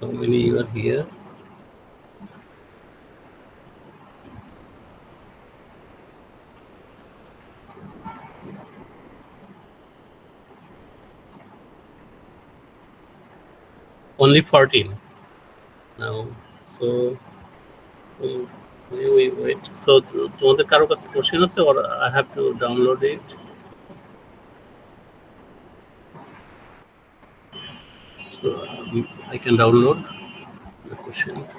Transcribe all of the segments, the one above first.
How many you are here? Only 14 now. So we wait. So তোমাদের কারো কাছে question আছে or I have to download it? So I can download the questions.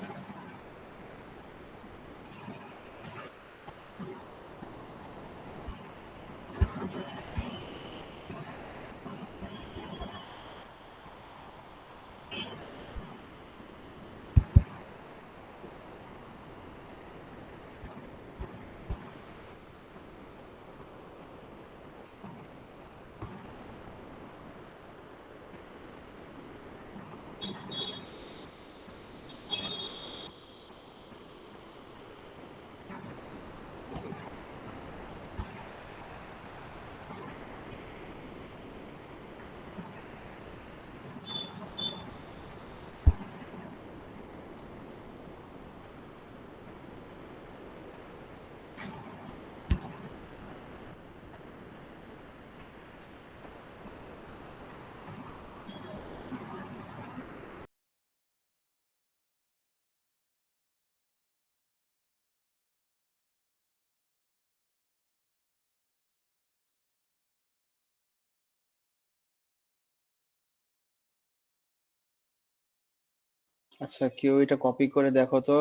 আচ্ছা, কেউ এটা copy করে দেখো তো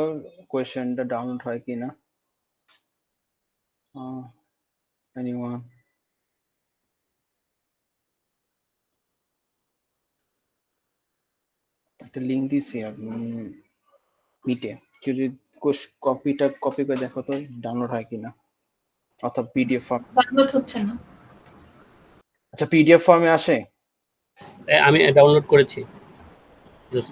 কোয়েশ্চেনটা ডাউনলোড হয় কিনা। এনিওয়ান? একটা লিংক দিছি মিটে, কেউ যদি কপি করে দেখো তো ডাউনলোড হয় কিনা, অথবা পিডিএফ ফর্ম। ডাউনলোড হচ্ছে না। আচ্ছা, পিডিএফ ফর্মে আসে? আমি ডাউনলোড করেছি। জাস্ট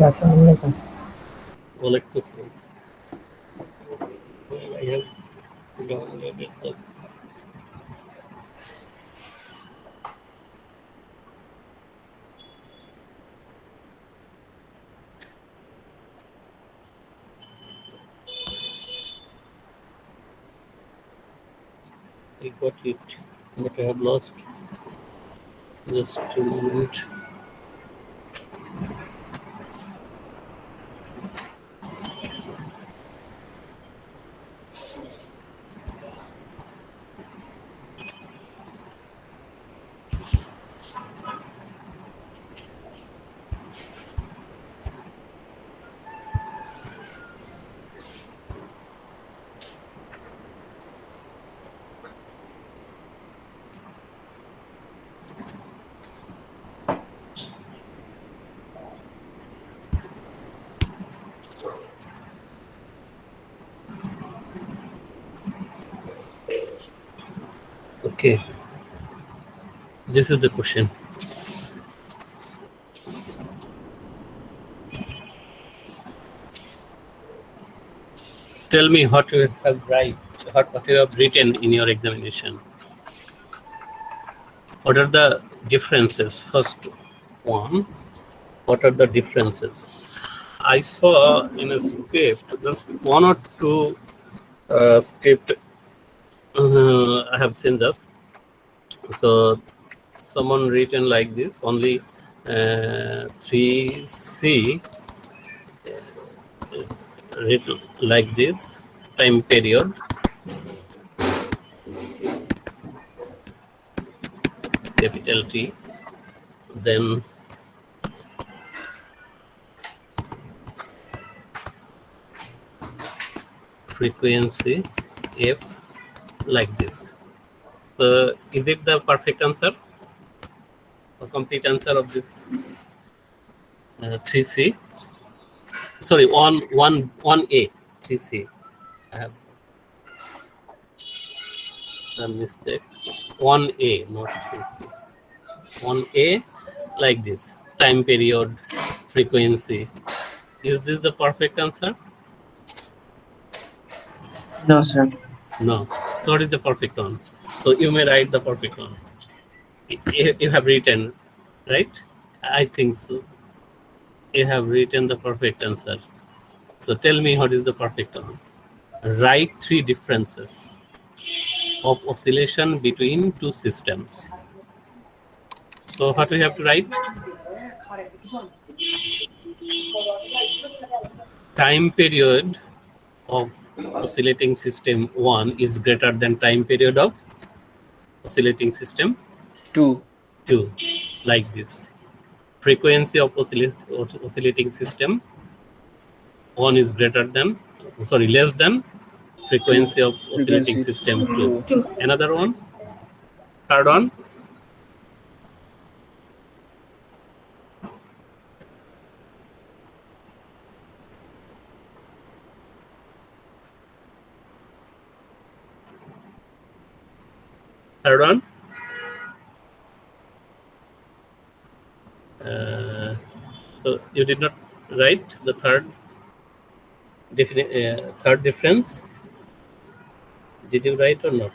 আচ্ছা, আসসালামু আলাইকুম। ওয়ালাইকুম আসসালাম। I have downloaded the I got it, but I have lost. Just a moment. Okay, this is the question. Tell me what you have what you have written in your examination. What are the differences? First one, what are the differences? I saw in a script just one or two script I have seen just. So someone written like this, only 3C written like this, time period, capital T, then frequency F, like this. So is it the perfect answer or complete answer of this 3C? Sorry, 1A, 3C. I have a mistake. 1A, not 3C. 1A, like this, time period, frequency. Is this the perfect answer? No, sir. No. So what is the perfect one? So you may write the perfect one. You have written, right? I think so. You have written the perfect answer. So tell me what is the perfect one. Write 3 differences of oscillation between 2 systems. So what we have to write? Time period of oscillating system 1 is greater than time period of oscillating system 2, like this. Frequency of oscillating system 1 is greater than, sorry, less than frequency of oscillating Frequency system 2. 2. Another one, third one, third one. So you did not write the third difference. Did you write or not?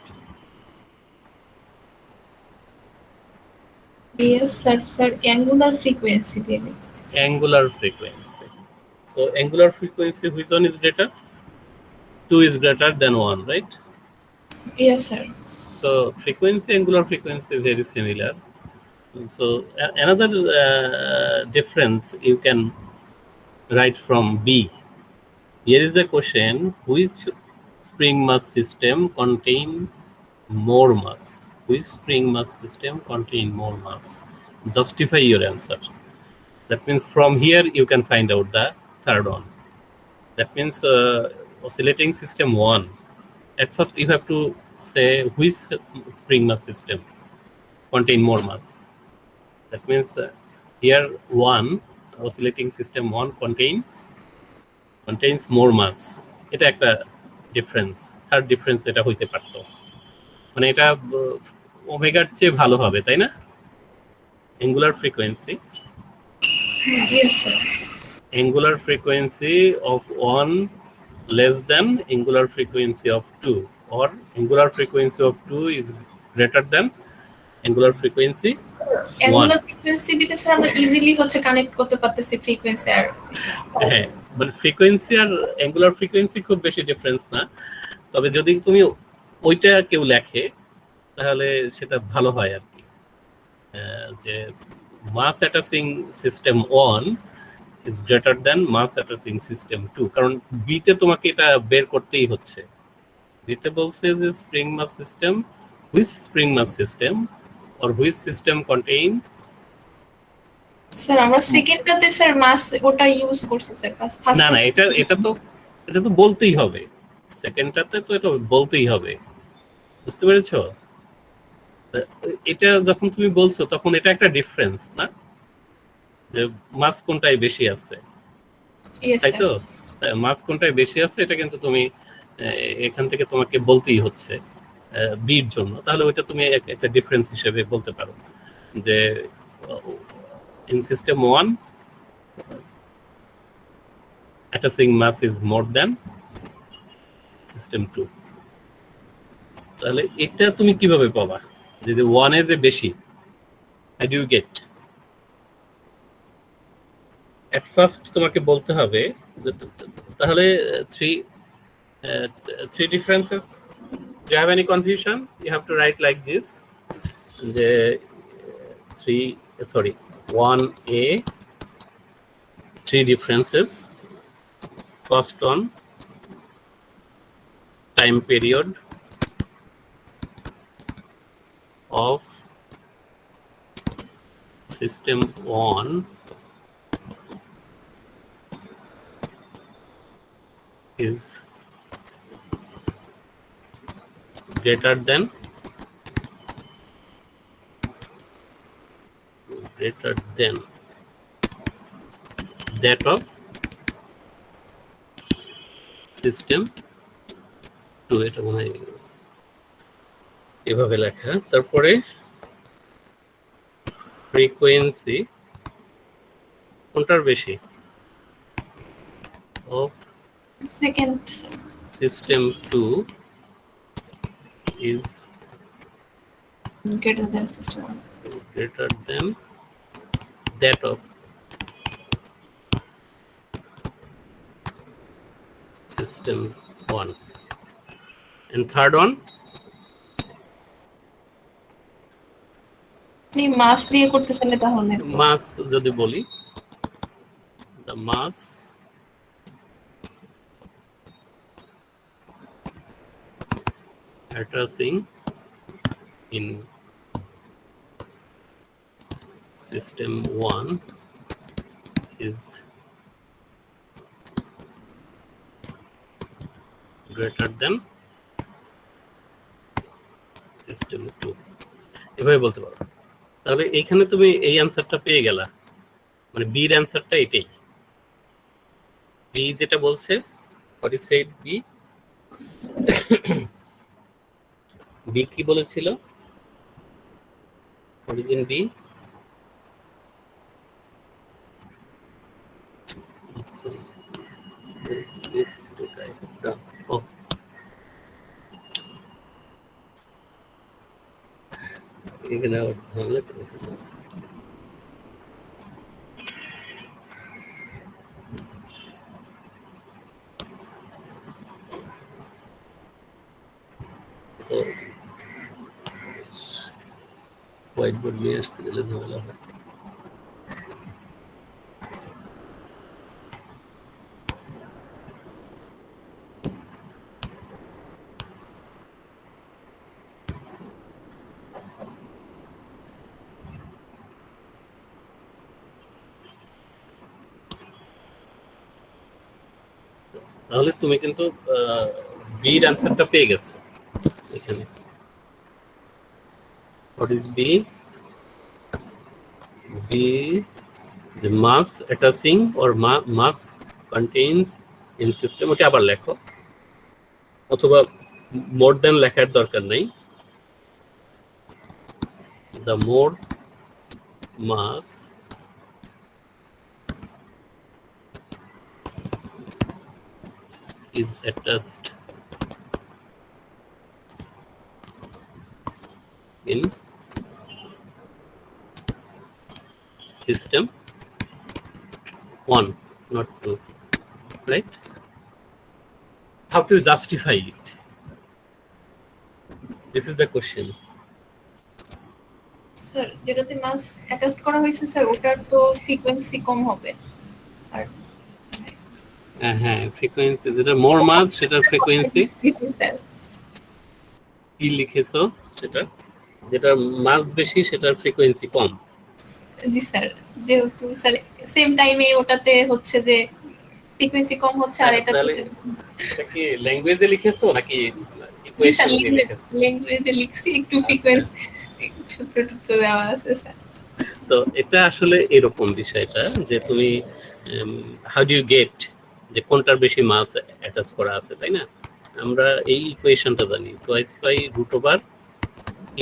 Yes, sir. Sir, angular frequency. Angular frequency. So angular frequency, which one is greater? 2 is greater than 1, right? Yes, sir. So frequency, angular frequency, very similar. So another difference you can write from B. Here is the question: which spring mass system contain more mass? Which spring mass system contain more mass? Justify your answer. That means from here you can find out the third one. That means oscillating system 1. At first you have to say which spring mass system contain more mass. That means here 1, oscillating system 1 contains more mass. এটা একটা difference, third difference এটা হইতে পারতো, মানে এটা ওমেগার চেয়ে ভালো হবে, তাই না? Angular frequency, Yes, sir. angular frequency of 1 less than angular frequency of 2, or angular frequency of 2 is greater than angular frequency 1. Angular frequency দিতে স্যার আমরা ইজিলি হচ্ছে কানেক্ট করতে পারতেছি ফ্রিকোয়েন্সি আর হ্যাঁ, মানে ফ্রিকোয়েন্সি আর অ্যাঙ্গুলার ফ্রিকোয়েন্সি খুব বেশি ডিফারেন্স না, তবে যদি তুমি ওইটা কেউ লেখে তাহলে সেটা ভালো হয় আর কি, যে মাস attaching system 1 is greater than mass attaching system 2, কারণ বিতে তোমাকে এটা বের করতেই হচ্ছে। বিতে বলছে যে spring mass system, which spring mass system or which system contain, sir আমরা সেকেন্ডটাতে স্যার মাস ওটা ইউজ করছি স্যার ফার্স্ট না এটা তো বলতেই হবে, সেকেন্ডটাতে তো এটা বলতেই হবে, বুঝতে পেরেছো? এটা যখন তুমি বলছো তখন এটা একটা ডিফারেন্স না, যে মাস কোনটায় বেশি আছে, তাই তো? মাস কোনটায় বেশি আছে এটা কিন্তু তুমি এখান থেকে তোমাকে বলতেই হচ্ছে বির জন্য, তাহলে ওইটা তুমি একটা ডিফারেন্স হিসেবে বলতে পারো যে in system 1 attaching mass is more than system 2. তাহলে এটা তুমি কিভাবে পাবা যে 1 এ যে বেশি? how do you get? at first তোমাকে বলতে হবে তাহলে three differences. Do you have any confusion? You have to write like this. The 1a, three differences. First one, time period of system 1 is greater than that of system 2. এটা মনে হয় এভাবে লেখা। তারপরে ফ্রিকোয়েন্সি কোনটার বেশি? of second system 2 is greater than system 1 greater than that of system 1. And third one, আপনি মাস দিয়ে করতে চাইলে তাহলে mass যদি বলি, the mass addressing in system 1 is greater than system 2. এভাবে বলতে পারো। তাহলে এইখানে তুমি এই অ্যান্সারটা পেয়ে গেলা, মানে বি এর অ্যান্সারটা এটাই। বি যেটা বলছে, what is said B? B কি বলেছিল? what is in B? This to type down. Oh. এখানে আবার ঝামেলা করে ফেললাম। তো হোয়াইট বোর্ড নিয়ে আসতে গেলে ঝামেলা হয়। তাহলে তুমি কিন্তু বি এর অ্যান্সারটা পেয়ে গেছো এখানে। what is B? B, the mass attaching or mass contains in system, ওটা আবার লেখো, অথবা মোর দেন লেখার দরকার নেই। the more mass is attached in system 1, not 2, right? How to justify it? This is the question. Sir যেটাতে মাস অ্যাটাচ করা হয়েছে স্যার ওটার তো ফ্রিকোয়েন্সি কম হবে আর হ্যাঁ, ফ্রিকোয়েন্সি যেটা মোর মাস সেটার ফ্রিকোয়েন্সি স্যার কি লিখেছো, সেটা যেটা মাস বেশি সেটার ফ্রিকোয়েন্সি কম। জি স্যার, যেহেতু স্যার সেম টাইমে ওটাতে হচ্ছে যে ফ্রিকোয়েন্সি কম হচ্ছে আর এটা এটা কি ল্যাঙ্গুয়েজে লিখেছো নাকি ইকুয়েশন দিয়ে লিখেছো? ল্যাঙ্গুয়েজে লিখছি, একটু ফ্রিকোয়েন্সি সূত্র টুত্র দেওয়া আছে স্যার। তো এটা আসলে এরকম বিষয়টা যে তুমি হাউ ডু ইউ গেট যে কোনটার বেশি মাস অ্যাটাচ করা আছে, তাই না? আমরা এই ইকুয়েশনটা জানি, twice by root over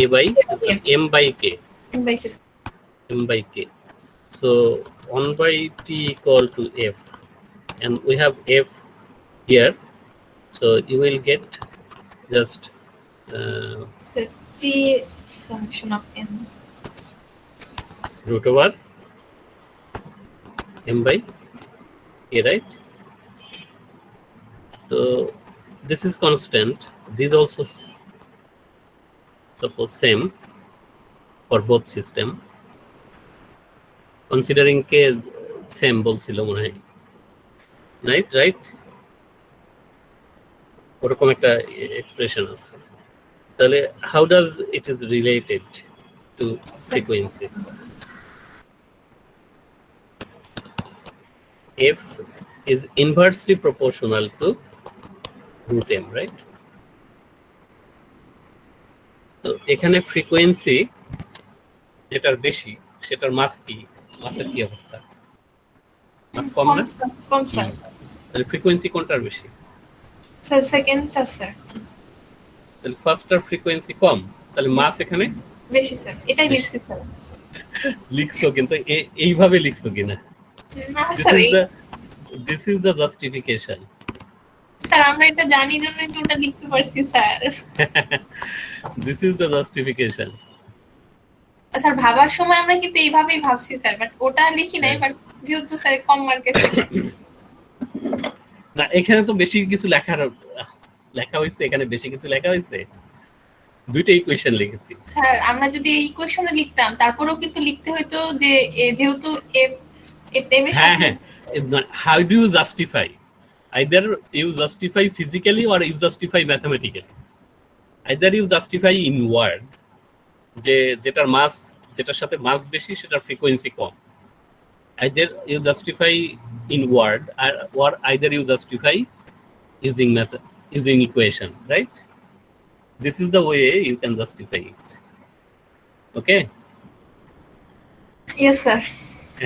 a by m by k, m by k. So 1 by t equal to f, and we have f here, so you will get just So t summation of m root over m by A, right? So this is constant. This also suppose same for both system. Considering K same বলছিল মনে হয়, right? ওরকম একটা expression আছে। তাহলে how does it is related to frequency? F is inversely proportional to root m, right? তো এখানে frequency যেটার বেশি সেটার মাস কি, মাসের কি অবস্থা? মাস কম না? কম স্যার। তাহলে ফ্রিকোয়েন্সি কোনটার বেশি? স্যার সেকেন্ডটা স্যার। তাহলে ফার্স্টটার ফ্রিকোয়েন্সি কম, তাহলে মাস এখানে বেশি স্যার, এটাই লিখছি স্যার। লিখছো কিন্তু এইভাবে লিখছো কিনা? না sir, This is the justification. Sir আমরা এটা জানি জন্যই তো ওটা লিখতে পারছি sir. This is the justification. Sir ভাবার সময় আমরা কিন্তু এইভাবেই ভাবছি স্যার, বাট ওটা লিখি নাই, বাট যেহেতু স্যার কম মার্কে ছিল। না এখানে তো বেশি কিছু লেখা হয়েছে, এখানে বেশি কিছু লেখা হয়েছে, দুইটা ইকুয়েশন লিখেছি স্যার। আমরা যদি এই ইকুয়েশনে লিখতাম তারপরেও কিন্তু লিখতে হতো যে যেহেতু এফ এম এর সাথে। হ্যাঁ, how do you justify? Either you justify physically or you justify mathematically. Either you justify in word, যে যেটার মাস, যেটার সাথে মাস বেশি সেটার frequency com. Either you justify in word or either you justify using equation, right? This is the way you can justify it. Okay? Yes sir.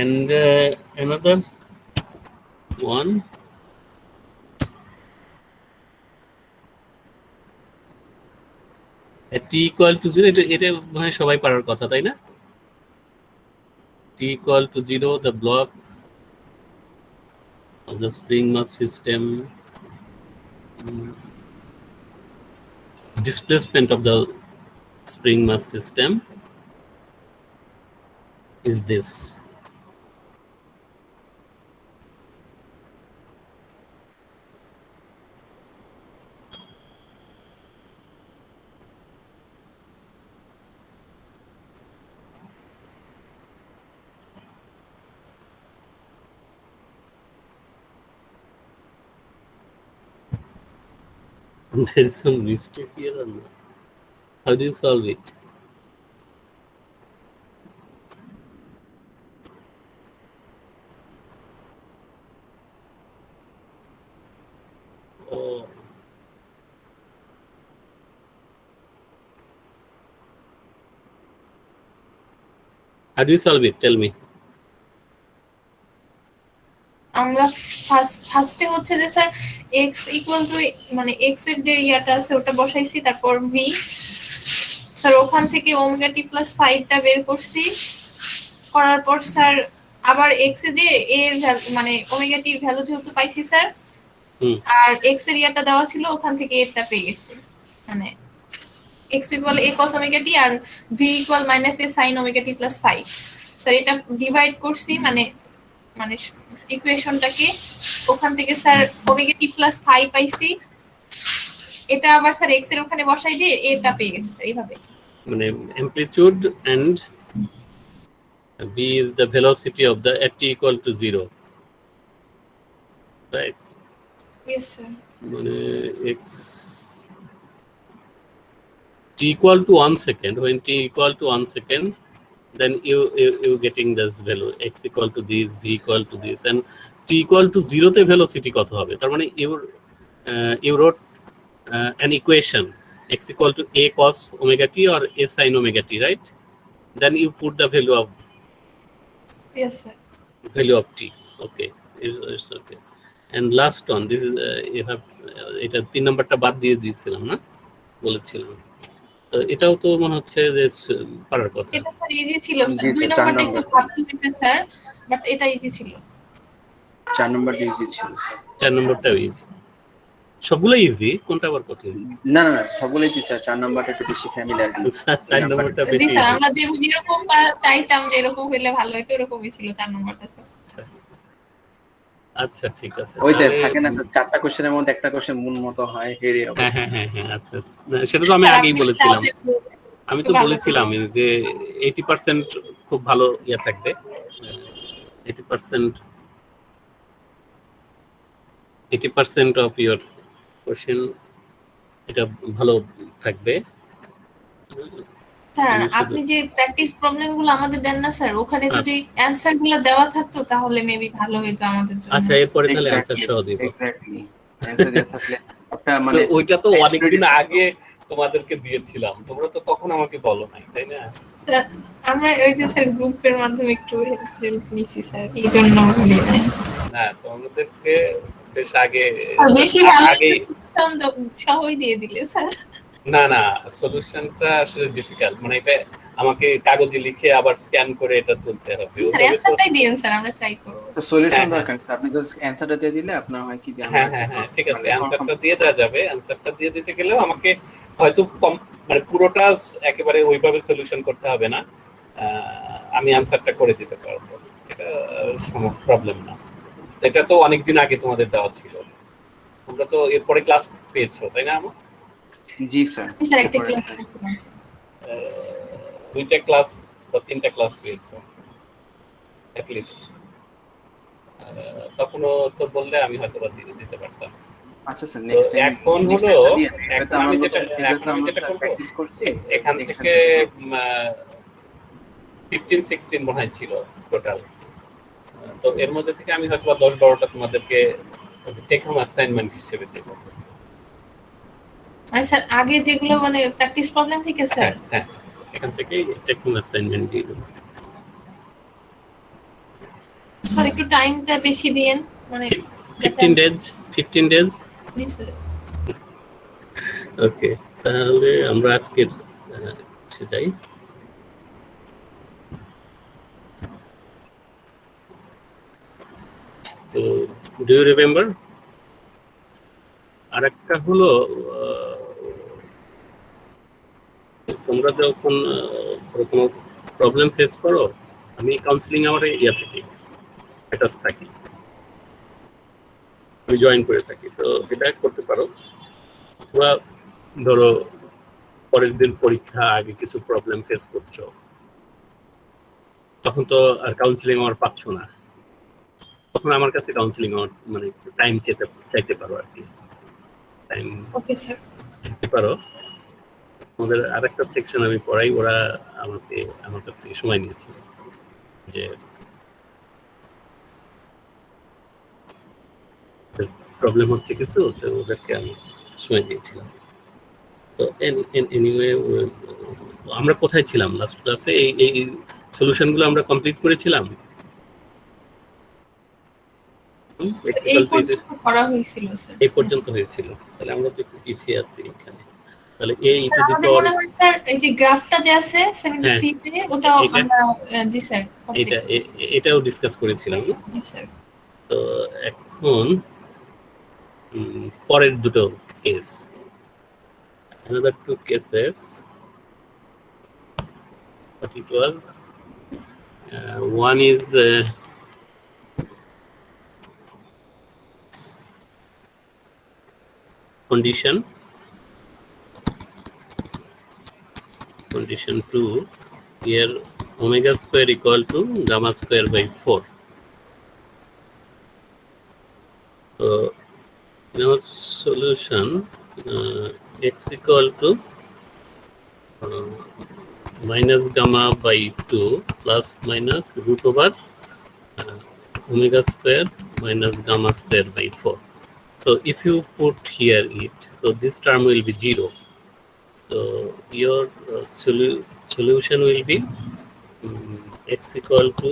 And another one, at t equal to 0, এটা মানে সবাই পারার কথা তাই না? T equal to 0, the block of the spring mass system, displacement of the spring mass system is this. There is some mistake here or not? How do you solve it? Oh. How do you solve it? Tell me. আমরা ফার্স্টে হচ্ছে যে sir x equal two মানে x এর যে ইয়াটা আছে ওটা বসাইছি, তারপর v স্যার ওখান থেকে ওমেগা টি প্লাস 5 টা বের করছি, করার পর স্যার আবার x এ যে এর মানে ওমেগা টির ভ্যালু যেহেতু পাইছি স্যার, আর x এর ইয়াটা দেওয়া ছিল ওখান থেকে এটা পেয়ে গেছি, মানে x equal a cos omega t আর v equal minus a sin omega t plus 5। Sir এটা ডিভাইড করছি, মানে ইকুয়েশনটাকে ওখান থেকে স্যার ওমেগা টি প্লাস 5 পাইছি, এটা আবার স্যার x এর ওখানে বসাই দিয়ে এটা পেয়ে গেছি স্যার এইভাবে। মানে amplitude and v is the velocity of the at t equal to 0, right? Yes sir. মানে x t equal to 1 second, when t equal to 1 second, then you getting this value x equal to this, v equal to this, and t equal to 0 তে velocity কত হবে? তার মানে you wrote an equation x equal to a cos omega t or a sin omega t, right? Then you put the value of Yes sir. Value of t. Okay, it's okay. And last one, this is you have এটা 3 নাম্বারটা বাদ দিয়ে দিয়েছিলাম না, বলেছিলাম। তো এটাও তো মনে হচ্ছে যে পারার কথা। এটা স্যার ইজি ছিল স্যার, 2 নাম্বারটা একটু ভাবতে হয়েছে স্যার, বাট এটা ইজি ছিল। 4 নাম্বারটা ইজি ছিল স্যার। 4 নাম্বারটাও ইজি। সবগুলো ইজি, কোনটা আবার কঠিন? না সবগুলো ইজি স্যার, 4 নাম্বারটা একটু বেশি ফ্যামিলিয়ার। 4 নাম্বারটা বেশি। জি স্যার, আমরা যেরকম চাইতাম যে এরকম হলে ভালো হতো এরকমই ছিল 4 নাম্বারটা স্যার। আচ্ছা ঠিক আছে, ওই যে তাহলে থাকে না স্যার, 4টা কোশ্চেনের মধ্যে একটা কোশ্চেন মন মতো হয়, হেরে হ্যাঁ অবস্থা। হ্যাঁ হ্যাঁ হ্যাঁ, আচ্ছা আচ্ছা, না, সেটা তো আমি স্যার আগেই আপনি বলেছিলাম। চাইলে আমি একটু তো ভালো বলেছিলাম করে যে 80% খুব ভালো ইয়ে থাকবে, 80% 80% অফ ইয়োর কোশ্চেন এটা ভালো থাকবে। স্যার আমি শুধু আপনি যে প্র্যাকটিস প্রবলেম গুলো আমাদের দেন না স্যার, ওখানে যদি আচ্ছা অ্যানসার গুলো দেওয়া থাকতো তাহলে মেবি ভালো হতো আমাদের জন্য। আচ্ছা, এরপরে তাহলে অ্যান্সার এক্স্যাক্টলি সহ দিব। এক্স্যাক্টলি অ্যানসার দেওয়া থাকলে একটা তো মানে ওইটা তো এক্সপিরিয়েন্স অনেকদিন থাকতো। আগে তোমাদেরকে দিয়েছিলাম, তোমরা তো তখন আমাকে বলো নাই, তাই না? স্যার আমরা ওই যে স্যার গ্রুপের মাধ্যমে একটু হেল্প নিচ্ছি স্যার, এই জন্য বলি নাই। না, তোমাদেরকে বেশ আগে আর বেশি ভালো আগেই সবই দিয়ে দিলে স্যার। না না, সলিউশনটা আসলে ডিফিকাল্ট, মানে এটা আমাকে কাগজে লিখে আবার স্ক্যান করে এটা তুলতে হবে, স্যার ওইভাবে তো। অ্যানসারটাই দিন স্যার, আমরা ট্রাই করব। তো সলিউশন হ্যাঁ হ্যাঁ দরকার নেই, আপনি জাস্ট অ্যানসারটা দিয়ে দিলে আপনার হয় কি যে আমরা হ্যাঁ হ্যাঁ হ্যাঁ, ঠিক আছে, মানে কনফার্ম। অ্যান্সারটা দিয়ে দেওয়া যাবে। অ্যান্সারটা দিয়ে দিতে গেলেও আমাকে হয়তো মানে পুরোটা একেবারে ওইভাবে সলিউশন করতে হবে না, আমি অ্যান্সারটা করে দিতে পারবো, এটা প্রবলেম না। এটা তো অনেকদিন আগে তোমাদের দেওয়া ছিল, তোমরা তো এরপরে ক্লাস পেয়েছো, তাই না? আমার জি স্যার, স্যার একটা এরপরে ক্লাস নিয়েছিলাম স্যার। 2টা ক্লাস বা 3টা ক্লাস পেয়েছো অ্যাটলিস্ট, তখনও তো বললে আমি হয়তো বা দিতে পারতাম। আচ্ছা স্যার, তো নেক্সট টাইম এখন নেক্সট হলো, টাইমটা দিয়ে দেন। এখন আমি যেটা এটা তো আমরা যেটা স্যার করবো, প্র্যাকটিস করছি, এখান নেক্সট থেকে টাইমটা দিয়ে 15-16 মনে হয় ছিল টোটাল। তো এর মধ্যে থেকে আমি হয়তো 10-12টা তোমাদেরকে টেক হোম অ্যাসাইনমেন্ট হিসেবে দেবো। আর স্যার আগে যেগুলো মানে প্র্যাকটিস প্রবলেম থেকে স্যার, হ্যাঁ হ্যাঁ, এখান থেকেই টেক হোম অ্যাসাইনমেন্ট দিয়ে দেবো। স্যার একটু টাইমটা বেশি দিয়েন, মানে 15 ডেজ 15 ডেজ। জি স্যার। ওকে, তাহলে আমরা আজকের যাই। তো ডু ইউ রিমেম্বার, আর একটা হলো তোমরা যখন কোনো প্রবলেম ফেস করো, আমি কাউন্সিলিং আওয়ারে থাকি, অ্যাটাচ থাকি, আমি জয়েন করে থাকি, তো এটা করতে পারো। বা ধরো পরের দিন পরীক্ষা, আগে কিছু প্রবলেম ফেস করছো, তখন তো আর কাউন্সিলিং আওয়ার পাচ্ছ না, তখন আমার কাছে কাউন্সিলিং আওয়ার মানে টাইম চাইতে পারো আর কি, টাইম ওকে স্যার। দিতে পারো। আমাদের আরেকটা সেকশন আমি পড়াই, ওরা আমার কাছ থেকে সময় নিয়েছে, যে প্রবলেম হচ্ছে কিছু, তো ওদেরকে আমি সময় দিয়েছিলাম। তো এনিওয়ে, আমরা কোথায় ছিলাম লাস্ট ক্লাসে? এই সলিউশনগুলো আমরা কমপ্লিট করেছিলাম। এই পর্যন্ত করা হয়েছিল স্যার। এই পর্যন্ত হয়েছিল, তাহলে আমরা তো একটু পিছিয়ে আছি এখানে। তাহলে এই স্যার আমাদের মনে হয় স্যার এই যে গ্রাফটা যে আছে 73 তে, ওটাও আমরা জি স্যার এটাও ডিসকাস করেছিলাম না? জি স্যার। তো এখন পরের দুটো case, another two cases, but it was one is condition 2, here omega square equal to gamma square by 4. So in our solution, x equal to minus gamma by 2 plus minus root over omega square minus gamma square by 4. So if you put here it, so this term will be 0. So your solution will be x equal to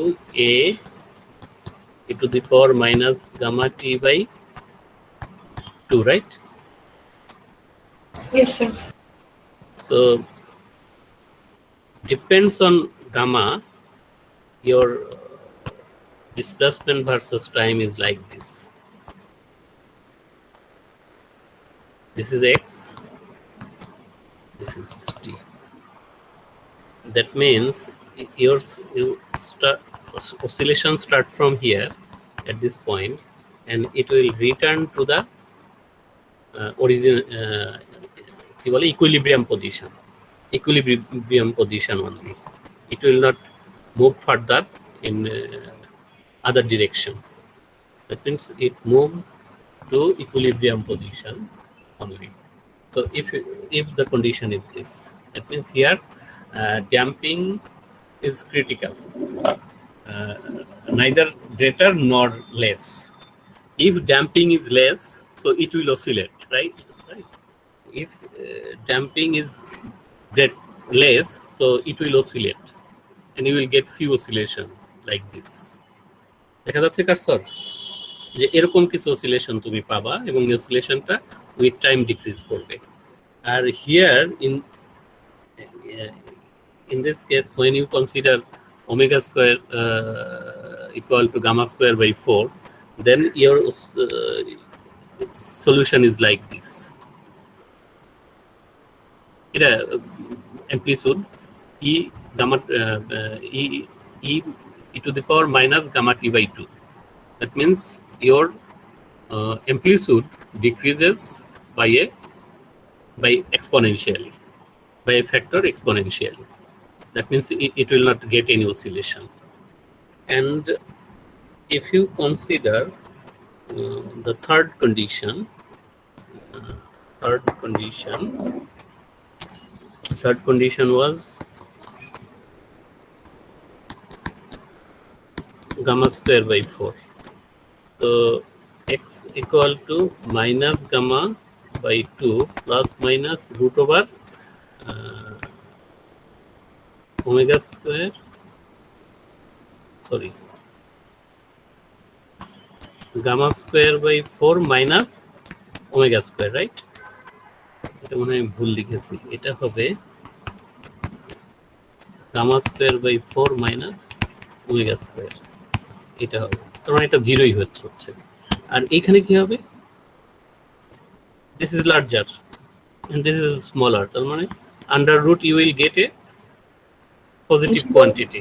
a e to the power minus gamma t by 2, right? Yes sir. So depends on gamma, your displacement versus time is like this. This is x, this is t. That means your oscillation start from here at this point, and it will return to the origin equilibrium position only. It will not move further in other direction. That means it moves to equilibrium position only. So if the condition is this, that means here damping is critical, neither greater nor less. If damping is less, so it will oscillate, right? If damping is less, so it will oscillate, and you will get few oscillation like this. দেখা যাচ্ছে cursor যে এরকম কিছু oscillation তুমি পাবা এবং অসিলেশনটা with time decrease করবে। আর here in this case, when you consider omega square equal to gamma square by 4, then your solution is like this. এটা amplitude e gamma e to the power minus gamma t by 2. That means your amplitude decreases by exponentially, by a factor exponentially. That means it will not get any oscillation. And if you consider the third condition was gamma square by 4. So x equal to minus gamma by 2 plus minus root over omega square, sorry, gamma square by 4 minus omega square, right? এটা মনে হয় ভুল লিখেছি, এটা হবে gamma square by 4 minus omega square, এটা হবে, তার মানে এটা জিরোই হচ্ছে। আর এখানে কি হবে, this is larger and this is smaller, তার মানে under root you will get a positive quantity,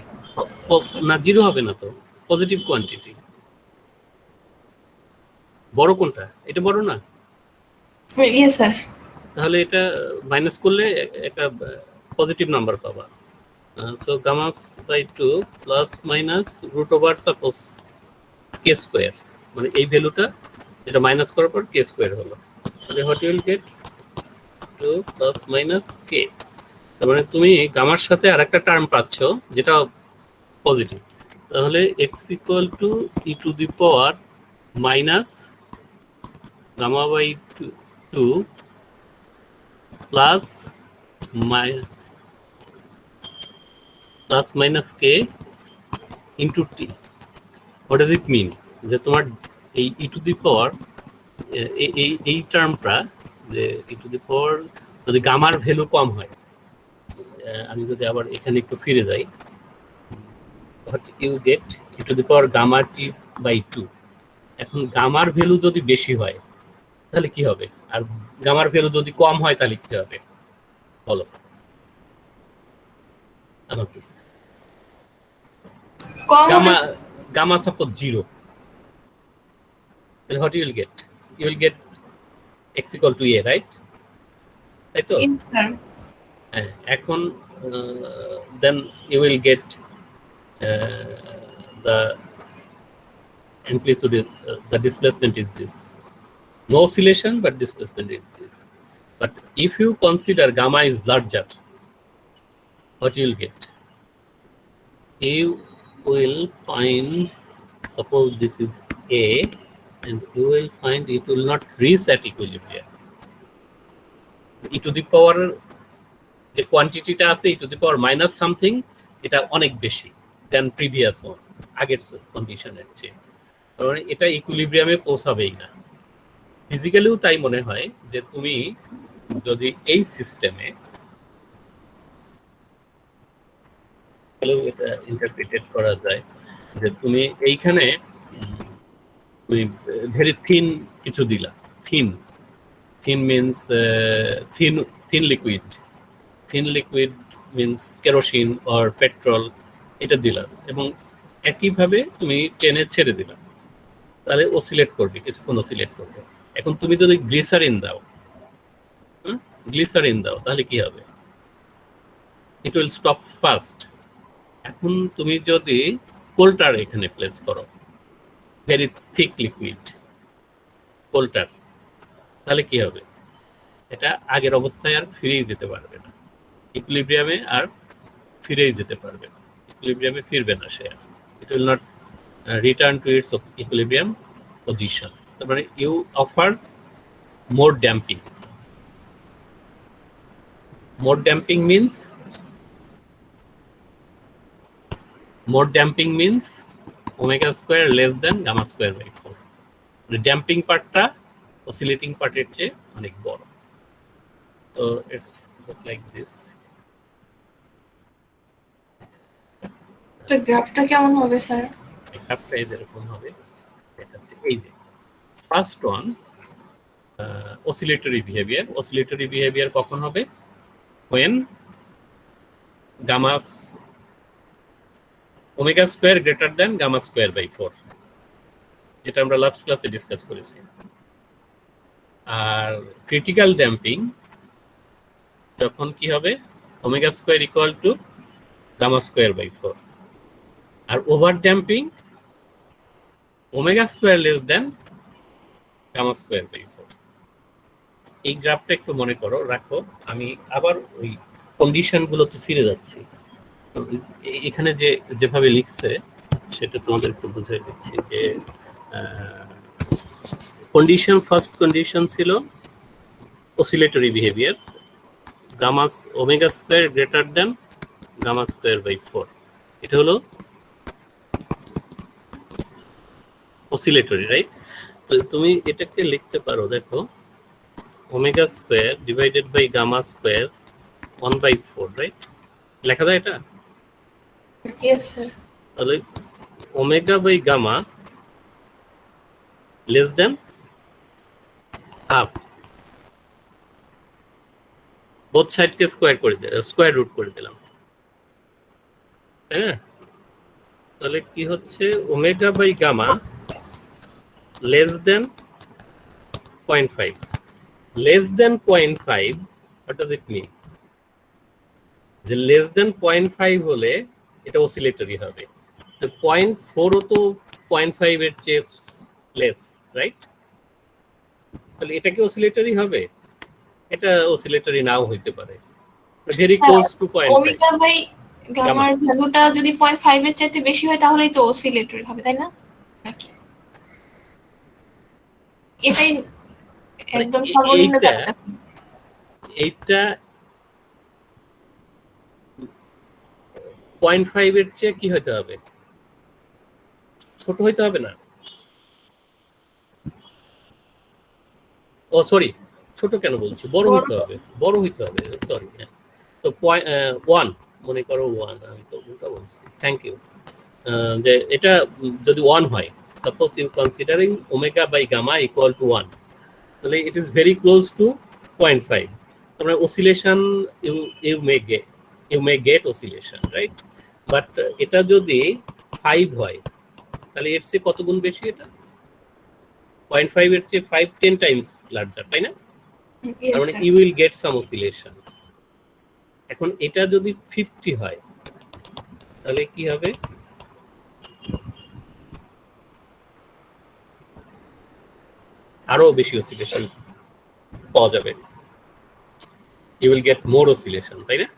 না জিরো হবে না তো, পজিটিভ কোয়ান্টিটি। বড় কোনটা, এটা বড় না? Yes sir. তাহলে এটা মাইনাস করলে একটা পজিটিভ নাম্বার পাবা। So gamma by 2 plus minus root over suppose k square, মানে এই ভ্যালুটা যেটা মাইনাস করার পর কে স্কোয়ার হলো, তাহলে what you will get 2 plus minus K. তার মানে তুমি গামার সাথে আরেকটা টার্ম পাচ্ছ যেটা পজিটিভ, তাহলে x equal to e to the power minus gamma by 2 plus minus K into T. What does it mean, যে তোমার এই ই টু দি পাওয়ার এই টার্মটা, যে ই টু দি পাওয়ার যদি গামার ভ্যালু কম হয়, আমি যদি আবার এখানে একটু ফিরে যাই, what you get e to the power gamma t by 2। এখন গামার ভ্যালু যদি বেশি হয় তাহলে কি হবে, আর গামার ভ্যালু যদি কম হয় তাহলে কি হবে বলো আমাকে। Gamma suppose 0, then what you will get, you will get x equal to a, right? তাই তো? এখন then you will get the amplitude is, the displacement is this, no oscillation but displacement is this. But if you consider gamma is larger, what you will get, you will find, suppose this is a, and you will find it will not reach at equilibrium. e to the power যে কোয়ান্টিটিটা আছে e to the power minus something, এটা অনেক বেশি দেন previous one, আগের কন্ডিশনের চেয়ে, কারণ এটা ইকুইলিব্রিয়ামে পৌঁছাবেই না। ফিজিক্যালিও তাই মনে হয় যে তুমি যদি এই সিস্টেমে, এটা ইন্টারপ্রিটেট করা যায় যে তুমি এইখানে তুমি ভেরি থিন কিছু দিলা, thin means thin liquid, thin liquid means kerosene or petrol, এটা দিলাম এবং একইভাবে তুমি টেনে ছেড়ে দিলাম, তাহলে অসিলেট করবে, কিছুক্ষণ অসিলেট করবে। এখন তুমি যদি গ্লিসারিন দাও, তাহলে কি হবে? ইট উইল স্টপ ফাস্ট। এখন তুমি যদি কোল্টার এখানে প্লেস করো, ভেরি থিক লিকুইড কোল্টার, তাহলে কি হবে? এটা আগের অবস্থায় আর ফিরেই যেতে পারবে না, ইকুইলিব্রিয়ামে আর ফিরেই যেতে পারবে না, ইকুইলিব্রিয়ামে ফিরবে না সে। It will not return to its equilibrium position. তার মানে you offer more damping. More damping means omega square less than gamma square by 4। মানে ড্যাম্পিং পার্টটা অসিলেটিং পার্টের চেয়ে অনেক বড়। তো ইটস লাইক দিস। তো গ্রাফটা কেমন হবে স্যার? গ্রাফটা এরকম হবে, দেখাচ্ছি। এই যে first one oscillatory behaviour. Oscillatory behaviour কখন হবে? when gamma omega square greater than gamma square by 4, যেটা আমরা লাস্ট ক্লাসে ডিসকাস করেছি। আর ক্রিটিক্যাল ড্যাম্পিং যখন কি হবে? Omega square equal to gamma square by 4। আর over damping omega square less than gamma square by 4। এই গ্রাফটা একটু মনে করো, রাখো। আমি আবার ওই কন্ডিশনগুলোতে ফিরে যাচ্ছি। এখানে যেভাবে লিখছে সেটা তোমাদের একটু বুঝিয়ে দিচ্ছি যে কন্ডিশন, ফার্স্ট কন্ডিশন ছিল oscillatory behaviour, gamma omega square greater than gamma square by 4। এটা হলো অসিলেটরি, রাইট? তো তুমি এটাকে লিখতে পারো, দেখো, omega square divided by gamma square 1/4, right? লেখা যায় এটা? Yes sir. তাহলে omega by gamma less than half. Both সাইডকে স্কোয়ার রুট করে দিলাম, তাই না? তাহলে কি হচ্ছে? Omega by gamma less than 0.5। Less than 0.5, what does it mean? যে লেস দেন 0.5 হলে এটা অসিলেটরি হবে। তো 0.4ও তো 0.5 এর চেয়ে লেস, রাইট? তাহলে এটা কি অসিলেটরি হবে? এটা অসিলেটরি নাও হইতে পারে, very close to 0.5। Omega by গামার ভ্যালুটা যদি 0.5 এর চাইতে বেশি হয় তাহলেই তো অসিলেটরি হবে, তাই না? নাকি এটাই একদম সর্বনিম্ন ভ্যালুটা? এইটা 0.5 এর চেয়ে কি হতে হবে? ছোট হইতে হবে না? ও সরি, ছোট কেন বলছি? বড় হইতে হবে, সরি। তো 1 মনে করো, 1, আমি তো উল্টা বলছি, থ্যাংক ইউ। যে এটা যদি 1 হয়, suppose you considering omega by gamma equal to 1, তাহলে it is very close to 0.5। তারপরে oscillation you may get oscillation, right? But এটা যদি 5 হয়, তাহলে এর চেয়ে কত গুণ বেশি? এটা 0.5 এর চেয়ে 5-10 টাইমস লার্জার, তাই না? তার মানে you will get some oscillation. এখন এটা যদি 50 হয়, তাহলে কি হবে? আরো বেশি অসিলেশন পাওয়া যাবে, you will get more oscillation, তাই না?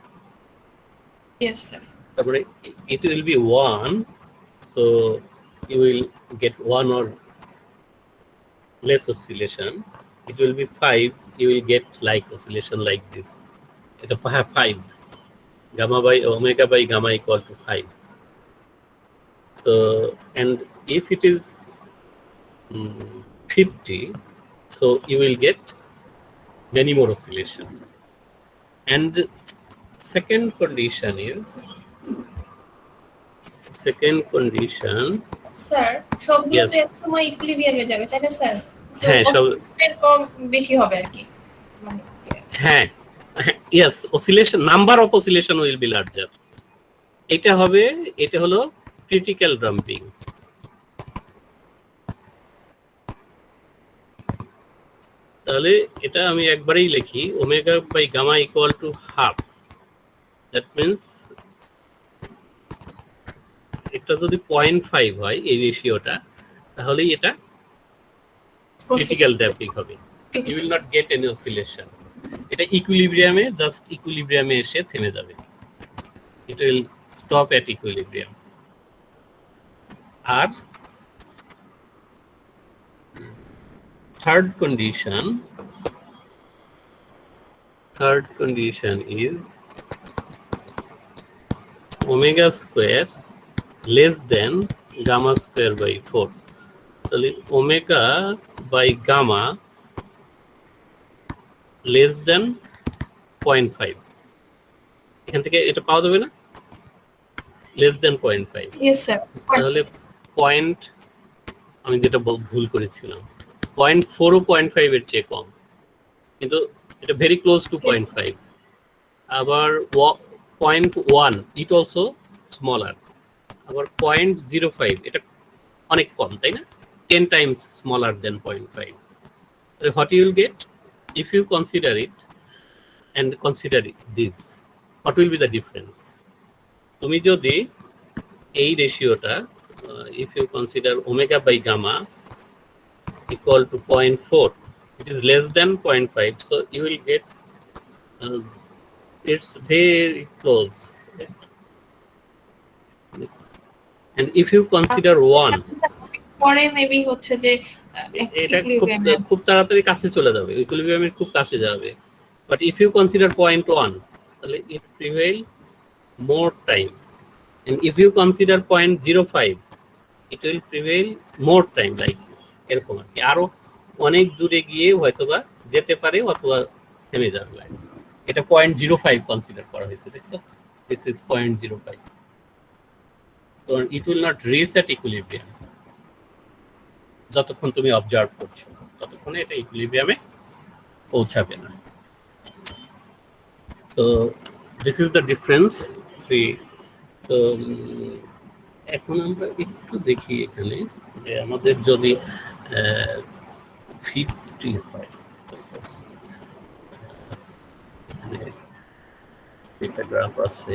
Yes sir. তারপরে it will be 1, so you will get 1 or less oscillation. It will be 5, you will get like oscillation like this. It is 5, gamma by omega by gamma equal to 5. So, and if it is 50, so you will get many more oscillation. And second condition sir সবগুলো তো এক সময় ইকুইলিব্রিয়ামে যাবে, তাই না sir? হ্যাঁ, সব কম বেশি হবে আর কি। হ্যাঁ, yes, oscillation, number of oscillation will be larger. এটা হলো ক্রিটিক্যাল ড্যাম্পিং। তাহলে এটা আমি একবারেই লিখি omega by gamma equal to half. That means এটা যদি 0.5 হয় এই রেশিওটা, তাহলেই এটা ক্রিটিক্যাল ড্যাম্পিং হবে। You will not get any oscillation. এটা ইকুইলিব্রিয়ামে, জাস্ট ইকুইলিব্রিয়ামে এসে থেমে যাবে। It will stop at equilibrium. আর third condition is omega square less than gamma square by 4. তাহলে omega by gamma less than 0.5, এখান থেকে এটা পাওয়া যাবে না, লেস দেন 0.5। Yes sir. তাহলে পয়েন্ট, আমি যেটা ভুল করেছিলাম, 0.4 ও 0.5 এর চেয়ে কম, কিন্তু এটা ভেরি ক্লোজ টু 0.5। আবার 0.1 ইট অলসো স্মলার। আবার 0.05 এটা অনেক কম, তাই না? 10 times smaller than 0.5. So what you will get if you consider it and consider this, what will be the difference? তুমি যদি এই রেশিওটা if you consider omega by gamma equal to 0.4, it is less than 0.5, so you will get it's very close, right? And if you consider 1, পরে maybe হচ্ছে যে এটা খুব তাড়াতাড়ি কাছে চলে যাবে, ইকুইলিব্রিয়ামের খুব কাছে যাবে। বাট ইফ ইউ কনসিডার 0.1, তাহলে it prevail more time. And if you consider 0.05, it will prevail more time, like this, এরকম আর কি। আরো অনেক দূরে গিয়ে হয়তোবা যেতে পারে অথবা থেমে যাবে লাইন। এটা 0.05 কনসিডার করা হয়েছে, দেখছো? This is 0.05। তো it will not reach at equilibrium. যতক্ষণ তুমি অবজার্ভ করছো ততক্ষণে এটা ইকুইলিব্রিয়ামে পৌঁছাবে না। So this is the difference 3। তো এখন আমরা একটু দেখি এখানে যে আমাদের যদি 50 হয়, এখানে একটা গ্রাফ আছে,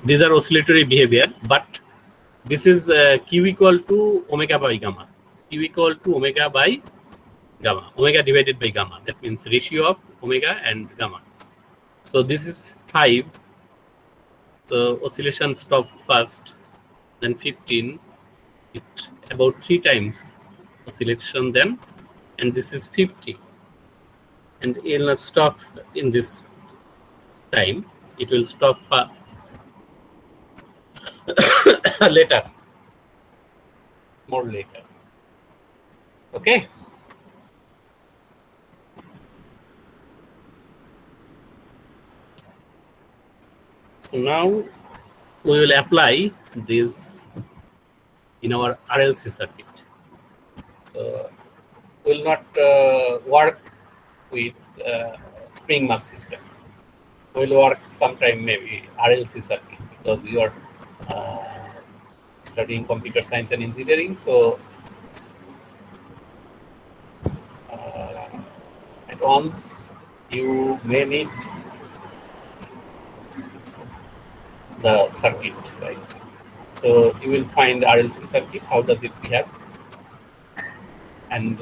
these are oscillatory behavior, but this is q equal to omega by gamma, q equal to omega by gamma, omega divided by gamma. That means ratio of omega and gamma. So this is 5, so oscillation stop first, then 15, it about 3 times oscillation then, and this is 50, and it will not stop in this time, it will stop later, more later. Okay, so now we will apply this in our RLC circuit. So we will not work with spring mass system. We will work sometime maybe RLC circuit, because you are studying computer science and engineering, so at once you may need the circuit, right? So you will find RLC circuit, how does it behave, and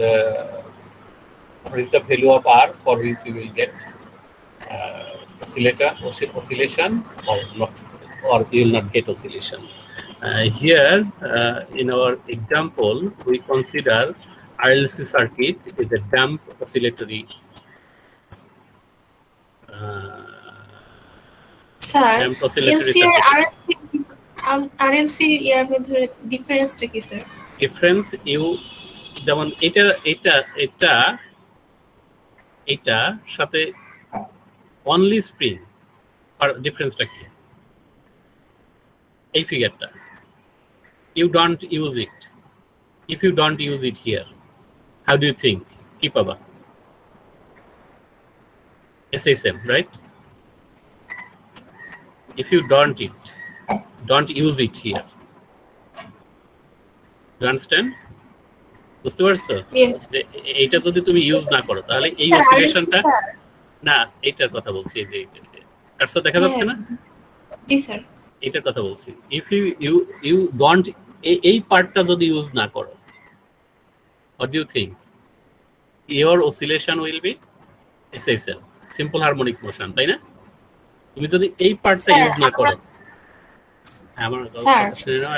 what is the value of R for which you will get oscillation or not, or you will not get oscillation. Here in our example we consider RLC circuit is a damped oscillatory sir damped oscillatory LC R circuit. RLC এর মধ্যে ডিফারেন্সটা কি sir? Difference you যেমন এটা সাথে only spring, আর ডিফারেন্সটা কি? এই ফিগারটা you don't use it. If you don't use it here, how do you think? কি পাবা? SSM, right? if you don't use it here. Do you understand? বুঝতে পারছো? Yes. যে এইটা যদি তুমি ইউজ না করো তাহলে এই Sir, অসিলেশনটা sir. না, এইটার কথা বলছি। এই যে কার্সর দেখা যাচ্ছে না, জি স্যার। এইটার কথা বলছি। ইফ ইউ ডোন্ট এই পার্টটা যদি ইউজ না করো, what do you think? Your oscillation will be SSL, simple harmonic motion, তাই না? তুমি যদি এই পার্টটা ইউজ না করো, আমার কথা শুনে নাও,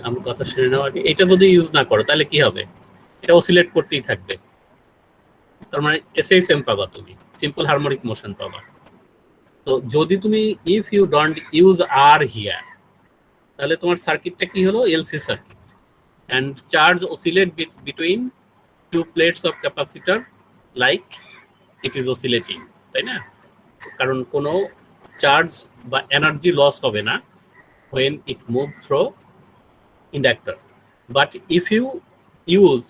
আমার কথা শুনে নাও আগে। এটা যদি ইউজ না করো তাহলে কি হবে? এটা অসিলেট করতেই থাকবে, তার মানে SSM পাবা, তুমি সিম্পল হারমোনিক মোশন পাবা। তো যদি তুমি if you don't use R here, তাহলে তোমার সার্কিটটা কি হলো? LC circuit, and charge oscillate between two plates of capacitor like it is oscillating, তাই না? কারণ কোনো চার্জ বা এনার্জি লস হবে না when it move through inductor. But if you use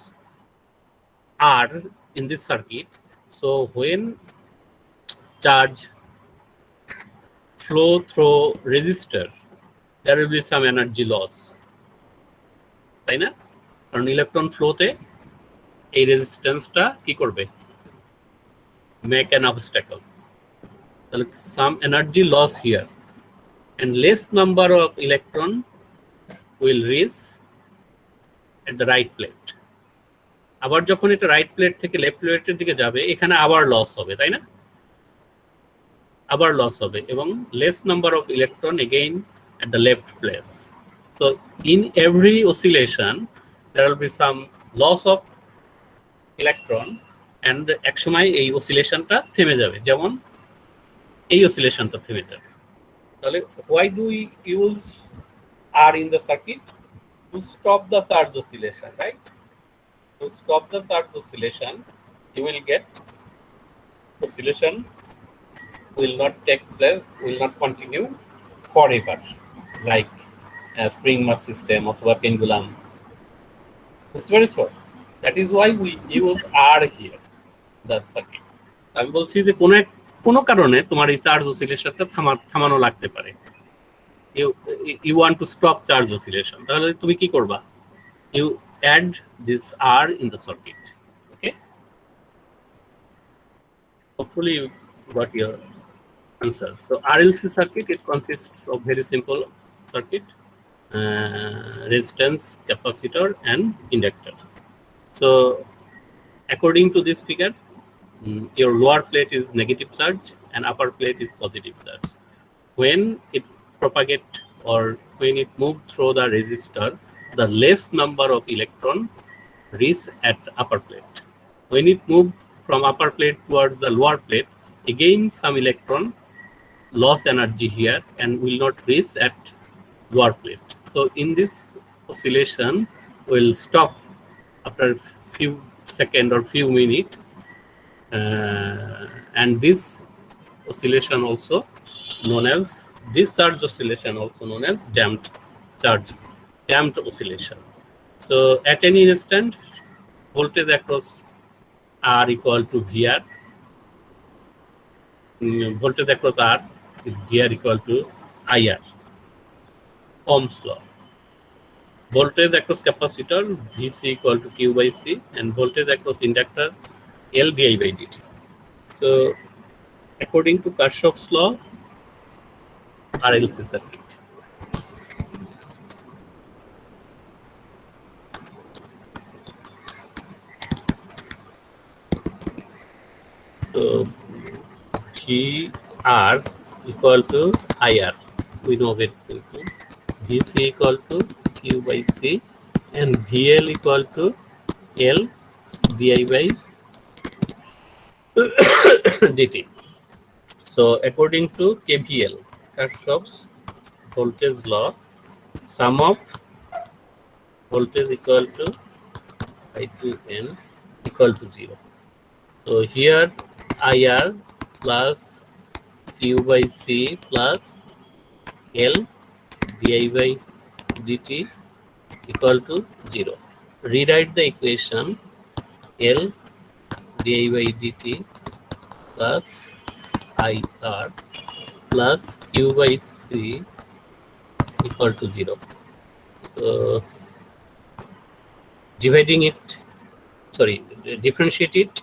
R in this circuit, so when charge flow through resistor, there will be some energy loss, তাই না? কারণ ইলেকট্রন ফ্লোতে এই রেজিস্ট্যান্সটা কি করবে? make an obstacle. তাহলে some energy loss here and less number of electron will reach at the right plate. আবার যখন এটা রাইট প্লেট থেকে লেফট প্লেটের দিকে যাবে, এখানে আবার লস হবে, তাই না? আবার লস হবে, এবং less number of electron again at the left place. So in every oscillation there will be some loss of electron, and এক সময় এই অসিলেশনটা থেমে যাবে, যেমন এই অসিলেশনটা থেমে যাবে। তাহলে why do we use R in the circuit? To stop the charge oscillation, right? To stop the charge oscillation, you will get oscillation will not take place, will not continue forever, like spring mass system অথবা pendulum. বুঝতে পেরেছো? That is why we use R here, the circuit. আমি বলছি যে কোনো কারণে তোমার এই চার্জ অসিলেশনটা থামানো লাগতে পারে। You want to stop charge oscillation, তাহলে তুমি কি করবা? You add this R in the circuit. Okay, hopefully you got your answer. So RLC circuit, it consists of very simple circuit, resistance, capacitor and inductor. So according to this figure, your lower plate is negative charge and upper plate is positive charge. When it propagate or when it move through the resistor, the less number of electron reach at the upper plate. When it move from upper plate towards the lower plate, again some electron loss energy here and will not reach at lower plate. So in this oscillation will stop after few seconds or few minutes, and this oscillation also known as, this charge oscillation also known as damped oscillation. So at any instant, voltage across R equal to VR. Voltage across R is VR equal to IR, Ohm's law. Voltage across capacitor, VC equal to Q by C, and voltage across inductor, L di by dt. So according to Kirchhoff's law, RLC circuit. So VR equal to IR, we know very simple. VC equal to Q by C and VL equal to L di by dt. So according to KVL, Kirchhoff's voltage law, sum of voltage equal to I2N equal to 0. So here IR plus Q by C plus L di by dt equal to 0. Rewrite the equation L di by dt plus IR plus q by c equal to 0. So differentiate it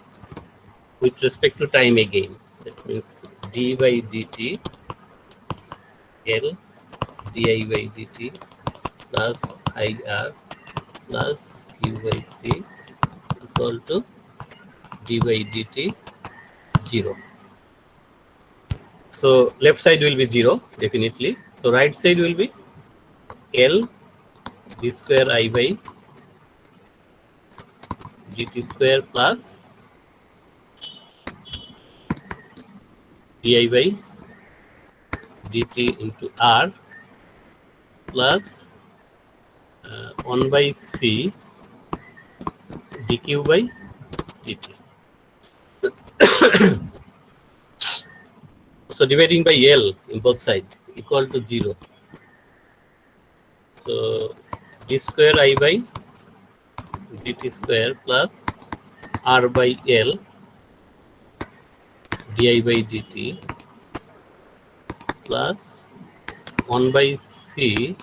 with respect to time again. That means d by dt L di by dt plus IR plus q by c equal to d by dt 0. So left side will be 0 definitely. So right side will be L d square I by dt square plus di by dt into R plus 1 by c dq by dt. So dividing by L in both sides equal to 0. So d square I by dt square plus R by L di by dt plus 1 by c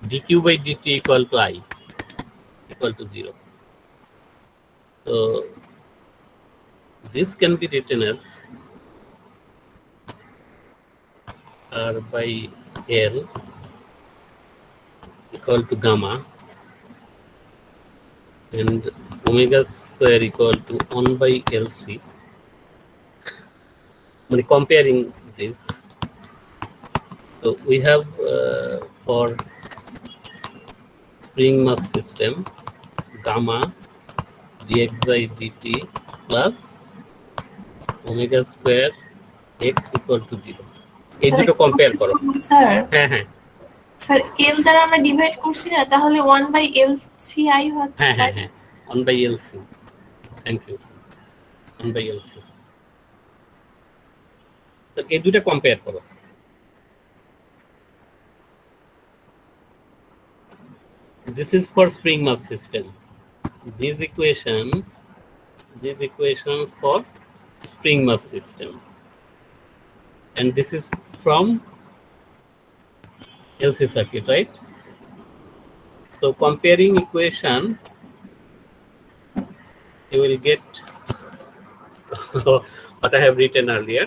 dq by dt equal to I equal to 0. So this can be written as R by L equal to gamma and omega square equal to 1 by LC. Comparing this, so we have for spring mass system gamma dx by dt plus omega square x equal to 0. এই দুটো compare করো। Sir হ্যাঁ হ্যাঁ sir এল দ্বারা আমরা divide করছি না, তাহলে 1/LCI হয়। হ্যাঁ হ্যাঁ হ্যাঁ 1 by LC, thank you, 1 by LC। তো এই দুটো কম্পেয়ার করো। This is for spring mass system. These equations for spring mass system, and this is from LC circuit, right? So comparing equation, you will get what I have written earlier.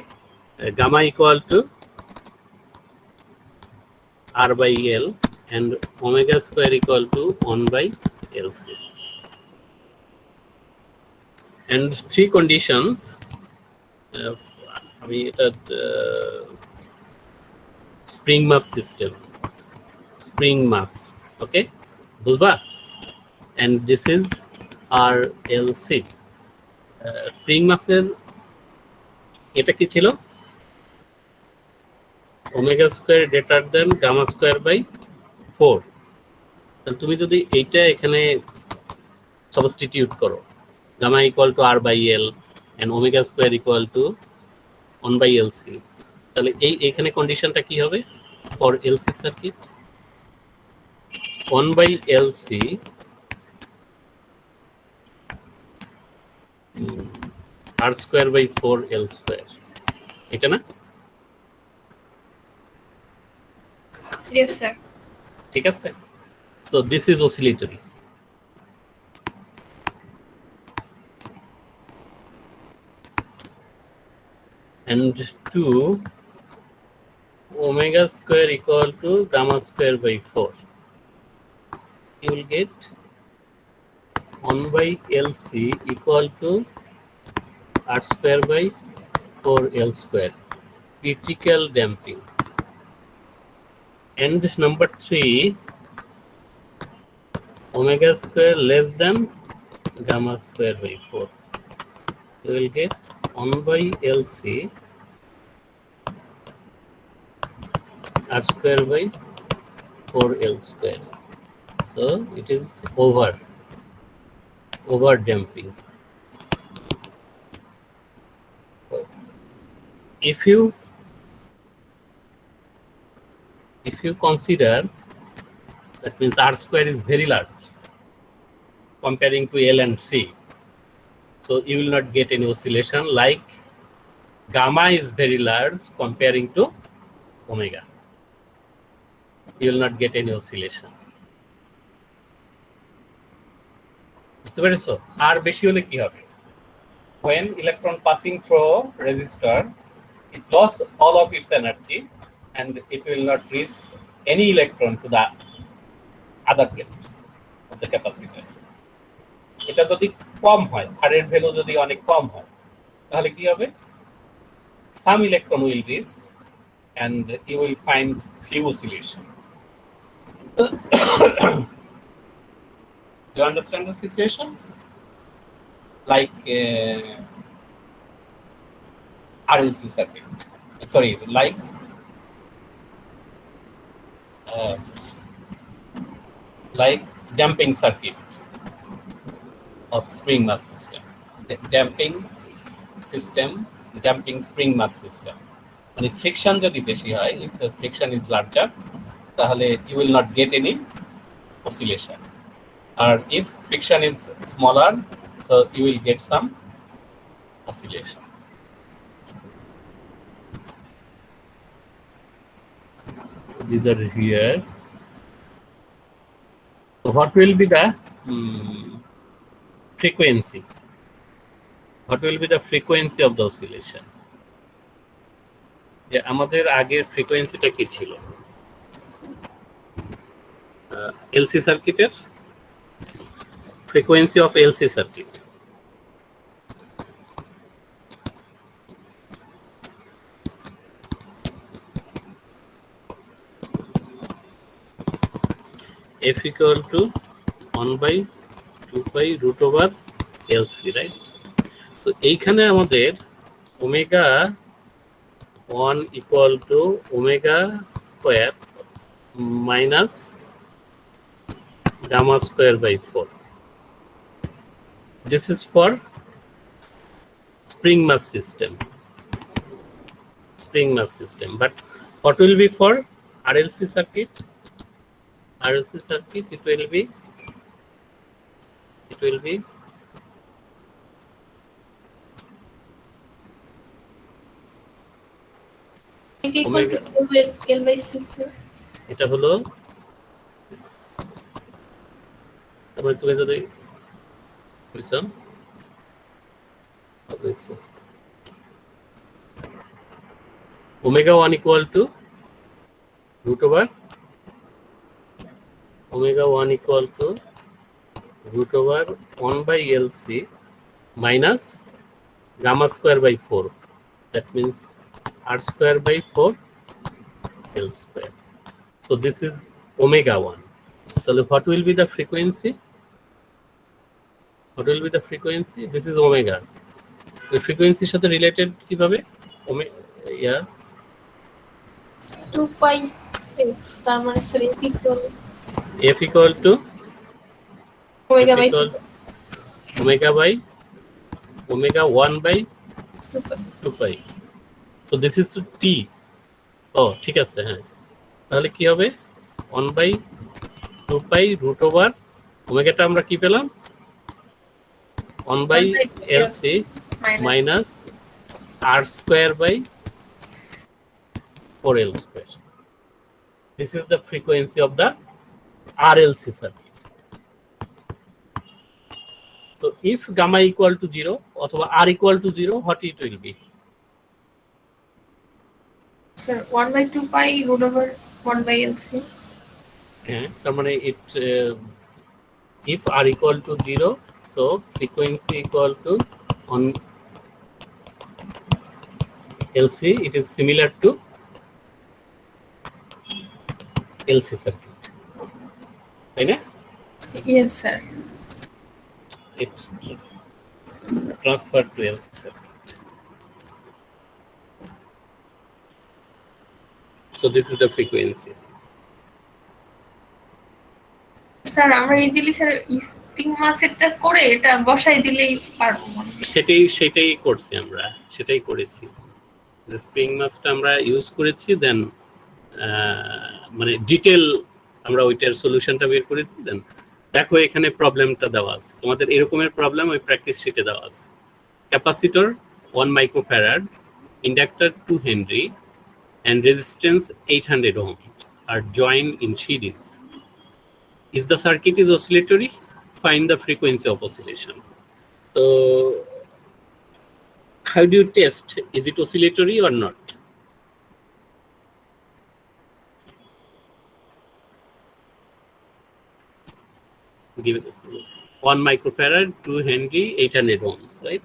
Gamma equal to R by L and omega square equal to 1 by LC. And three conditions. I mean, spring mass system, spring mass, okay, বুঝবা? And this is RLC. Spring mass এর এটা কি ছিল? Omega square greater than gamma square by 4। তাহলে তুমি যদি এইটা এখানে সাবস্টিটিউট করো, gamma equal to R by L and omega square equal to 1 by LC, তাহলে এইখানে কন্ডিশনটা কি হবে for LC circuit? 1 by LC R square by 4 L square, এটা না? Yes sir. ঠিক আছে। So this is oscillatory. And 2 omega square equal to gamma square by 4. You will get 1 by LC equal to R square by 4L square. Critical damping. And number 3, omega square less than gamma square by 4. You will get 1 by LC R square by 4L square. So it is over damping. If you consider, that means R square is very large comparing to L and C, so you will not get any oscillation, like gamma is very large comparing to omega. You will not get any oscillation. বুঝতে পেরেছো? আর বেশি হলে কি হবে? When electron passing through resistor, it lost all of its energy and it will not reach any electron to the other plate of the capacitor. এটা যদি কম হয়, R এর ভ্যালু যদি অনেক কম হয়, তাহলে কি হবে? Some electron will reach and you will find few oscillation. Do you understand the situation? Like RLC circuit. Sorry, like damping circuit of spring mass system. The damping spring mass system. মানে friction যদি বেশি হয়, if the friction is larger, তাহলে you will not get any oscillation. Or if friction is smaller, so you will get some oscillation. These are here. So what will be the frequency? What will be the frequency of the oscillation? যে আমাদের আগের ফ্রিকোয়েন্সিটা কি ছিল? LC সার্কিটের frequency of LC circuit. F equal to 1/2 pi root over LC, right? তো এইখানে আমাদের omega 1 equal to omega square minus gamma square by 4. This is for spring mass system. But what will be for RLC circuit? RLC circuit, it will be omega. এটা হলো তারপরে তুমি যদি বুঝছো omega 1 equal to root over omega 1 equal to root over 1 by LC minus gamma square by 4. That means R square by 4 L square. So this is omega 1. So what will be the frequency? What will be the frequency? This is omega. The frequency সাথে related কিভাবে? Yeah. 2 pi f তার মানে sorry F equal to omega by omega 1 by 2 pi. So this is to t. Oh, ঠিক আছে, হ্যাঁ। তাহলে কি হবে? 1/2 pi root over ওমেগাটা আমরা কি পেলাম? 1 by LC minus R square by 4L square. This is the frequency of the RLC circuit. So if gamma equal to 0 or R equal to 0, what it will be? Sir, 1/2 pi root over 1 by LC. Yeah, it if R equal to 0, so frequency equal to on LC, it is similar to LC circuit. Right? Yes, sir. It transferred to LC circuit. So this is the frequency. Sir আমরা easily sir spring মাসেরটা করে এটা বসাই দিলেই পারবো মনে হয়। সেটাই করছি আমরা, সেটাই করেছি। যে স্প্রিং মাসটা আমরা ইউজ করেছি, দেন মানে ডিটেল আমরা ওইটার সলিউশনটা বের করেছি। দেন দেখো এখানে প্রবলেমটা দেওয়া আছে, তোমাদের এরকমের প্রবলেম ওই প্র্যাকটিস শিটে দেওয়া আছে। Capacitor 1 microfarad, inductor 2 Henry, and resistance 800 ohms are joined in series. Is the circuit is oscillatory? Find the frequency of oscillation. So how do you test? Is it oscillatory or not? Give it 1 microfarad, 2 Henry, 800 ohms, right?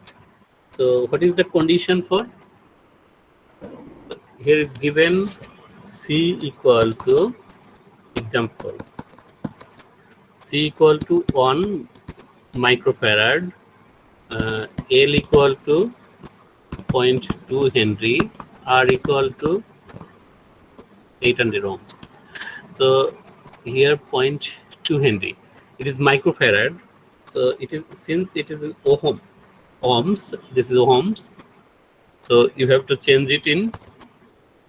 So what is the condition for? Here is given C equal to, example, C equal to 1 microfarad, L equal to 0.2 Henry, R equal to 800 ohms. So here 0.2 Henry, it is microfarad. So it is, since it is in ohms, this is ohms. So you have to change it in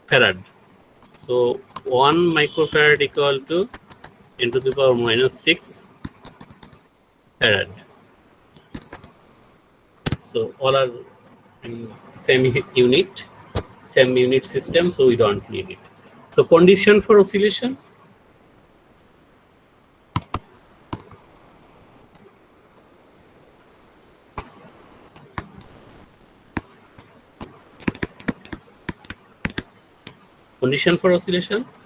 farad. So 1 microfarad equal to 10 to the power minus 6 farad. So all are in same unit system, so we don't need it. So condition for oscillation,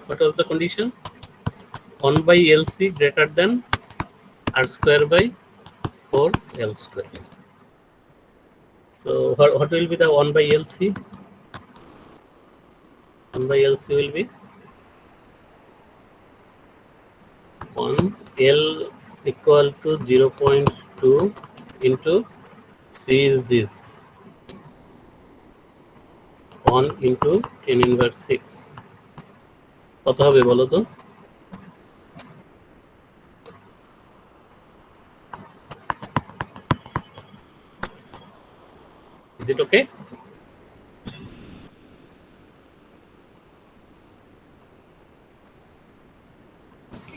what was the condition? 1 by LC greater than R square by 4 L square. So what will be the 1 by LC? 1 by LC will be 1 L equal to 0.2 into C is this 1 into 10 inverse 6. কত হবে বলো তো? Is it okay?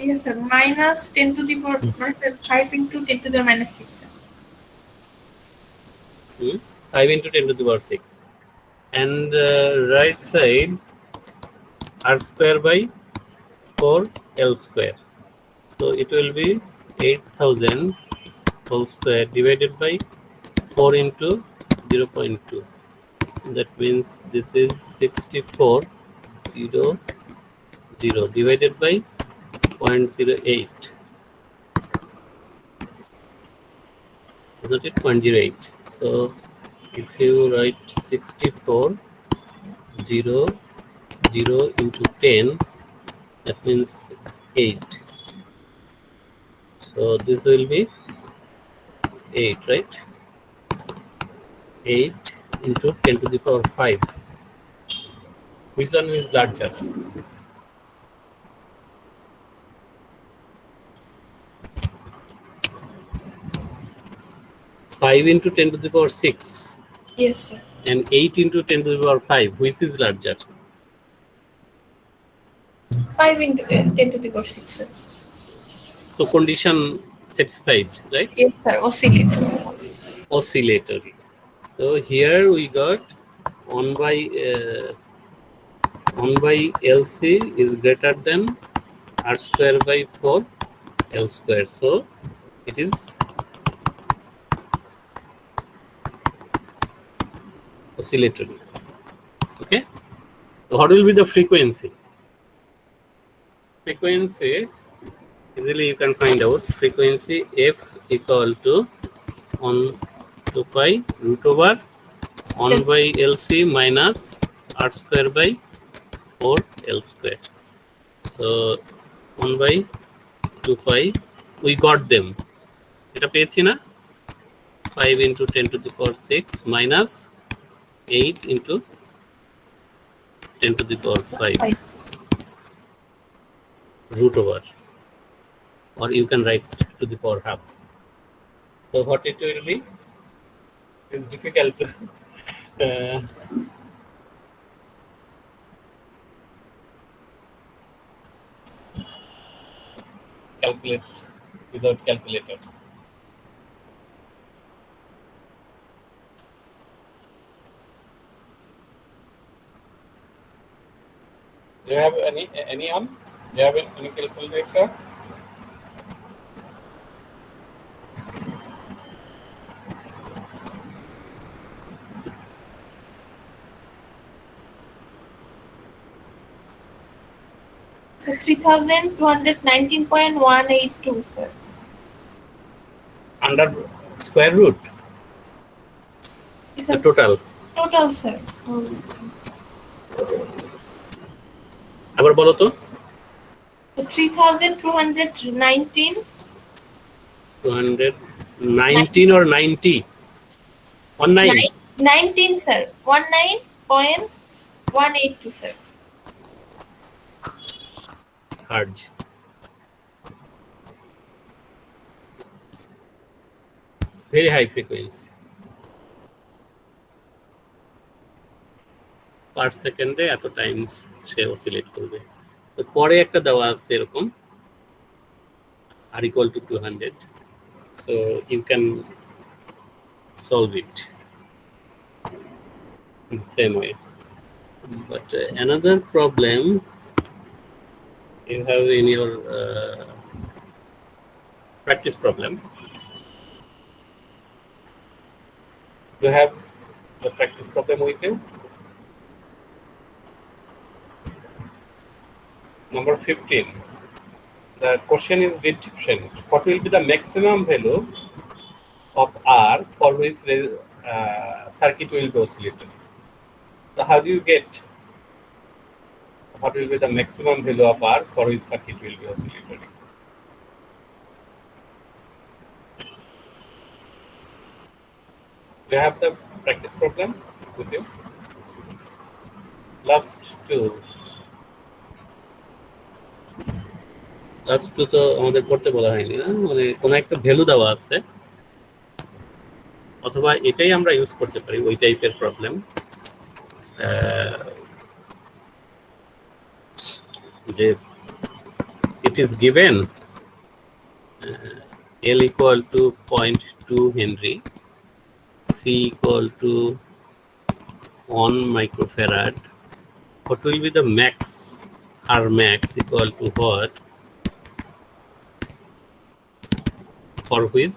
Yes, sir. Minus 10 to the power 5 into 10 to the minus 6. Sir. 5 into 10 to the power 6. And right side R square by 4 L square. So it will be 8000 whole square divided by 4 into 0.2. That means this is 6400 divided by 0.08. Isn't it 0.08? So if you write 6400 into 10, that means 8. So this will be 8, right? 8 into 10 to the power 5. Which one is larger? Five into 10 to the power 6. Yes, sir. And 8 into 10 to the power 5. Which is larger? 5 into 10 to the power 6, sir. So condition satisfied, right? Yes, sir. Oscillatory. So here we got 1 by LC is greater than R square by 4 L square. So it is oscillatory. Okay. So what will be the frequency? Frequency, easily you can find out. Frequency F equal to 1 to pi root over 1 by LC minus R square by 4 L square. So 1 by 2 pi, we got them. Eta পেয়েছি না? 5 into 10 to the power 6 minus 8 into 10 to the power 5 root over, or you can write to the power half. So what it will be? It's difficult to calculate without calculator. Do you have any on? Do you have any calculator? So 3219.182, sir. Under square root, It's the a total. total, sir. আবার বলো তো। 3219. 219 or 90? 19. 19, sir. 19.182, sir. Hertz. Very high frequency. পার সেকেন্ডে এত Times সে oscillate করবে। তো পরে একটা দেওয়া আছে এরকম আর equal to 200, so you can solve it in the same way. But another problem you have in your practice problem, you have the practice problem with you. Number 15. The question is bit different. What will be the maximum value of R for which circuit will be oscillated? So how do you get what will be the maximum value of R for which circuit will be oscillated? Do you have the practice problem with you? Last two তো আমাদের করতে বলা হয়নি না, মানে কোনো একটা value দেওয়া আছে অথবা এটাই আমরা ইউজ করতে পারি ওই টাইপের প্রবলেম। যে it is given L equal to 0.2 Henry, C equal to 1 microfarad. What will be the max? R max equal to what? For which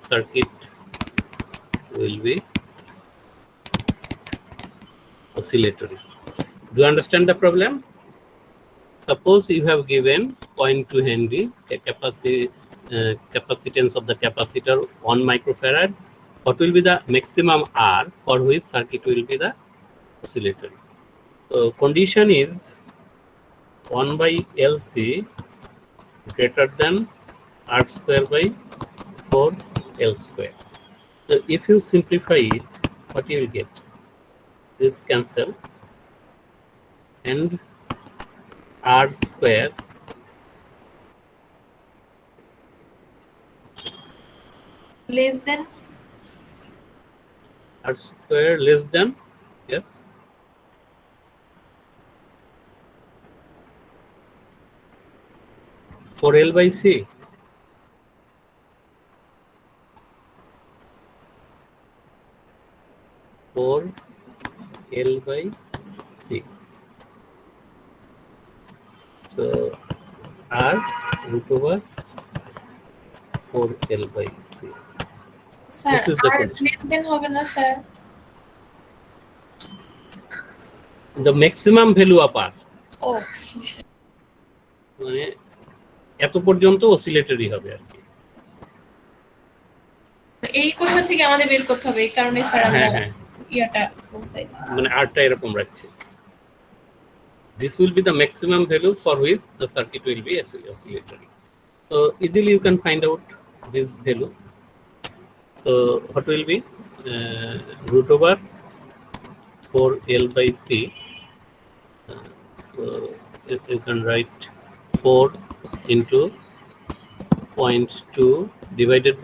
circuit will be oscillatory. Do you understand the problem? Suppose you have given 0.2 Henry capacitance of the capacitor 1 microfarad. What will be the maximum R for which circuit will be the oscillatory? So condition is 1 by LC greater than R square by 4 L square. So if you simplify it, what you will get? This cancel and R square Less than. R square less than, yes, for L by C. For L by C. So R root over 4 L by C. Sir, This is the R condition. less than হবে না, sir? The maximum value of R, ও, মানে এত পর্যন্ত oscillatory হবে আর কি। এই question থেকে আমাদের বের করতে হবে, এই কারণে স্যার আমরা হ্যাঁ ইয়াটা বলতে চাইছি। মানে আরটা এরকম রাখছি। This will be the maximum value for which the circuit will be oscillatory. So easily you can find out this value. So what will be root over 4 L by C. So if you can write 4 into 0.2 divided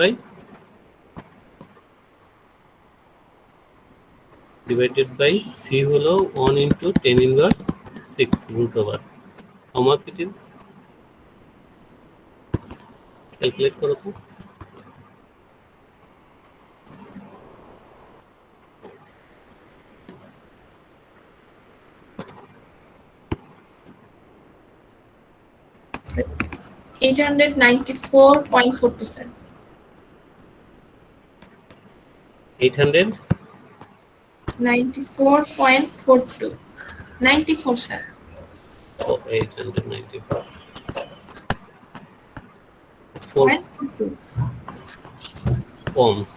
by C হলো 1 into 10 inverse 6 root over. How much it is? Calculate করো তো। 894.42 sir. 800 94.42 94 sir. ও 894 .42 ohms।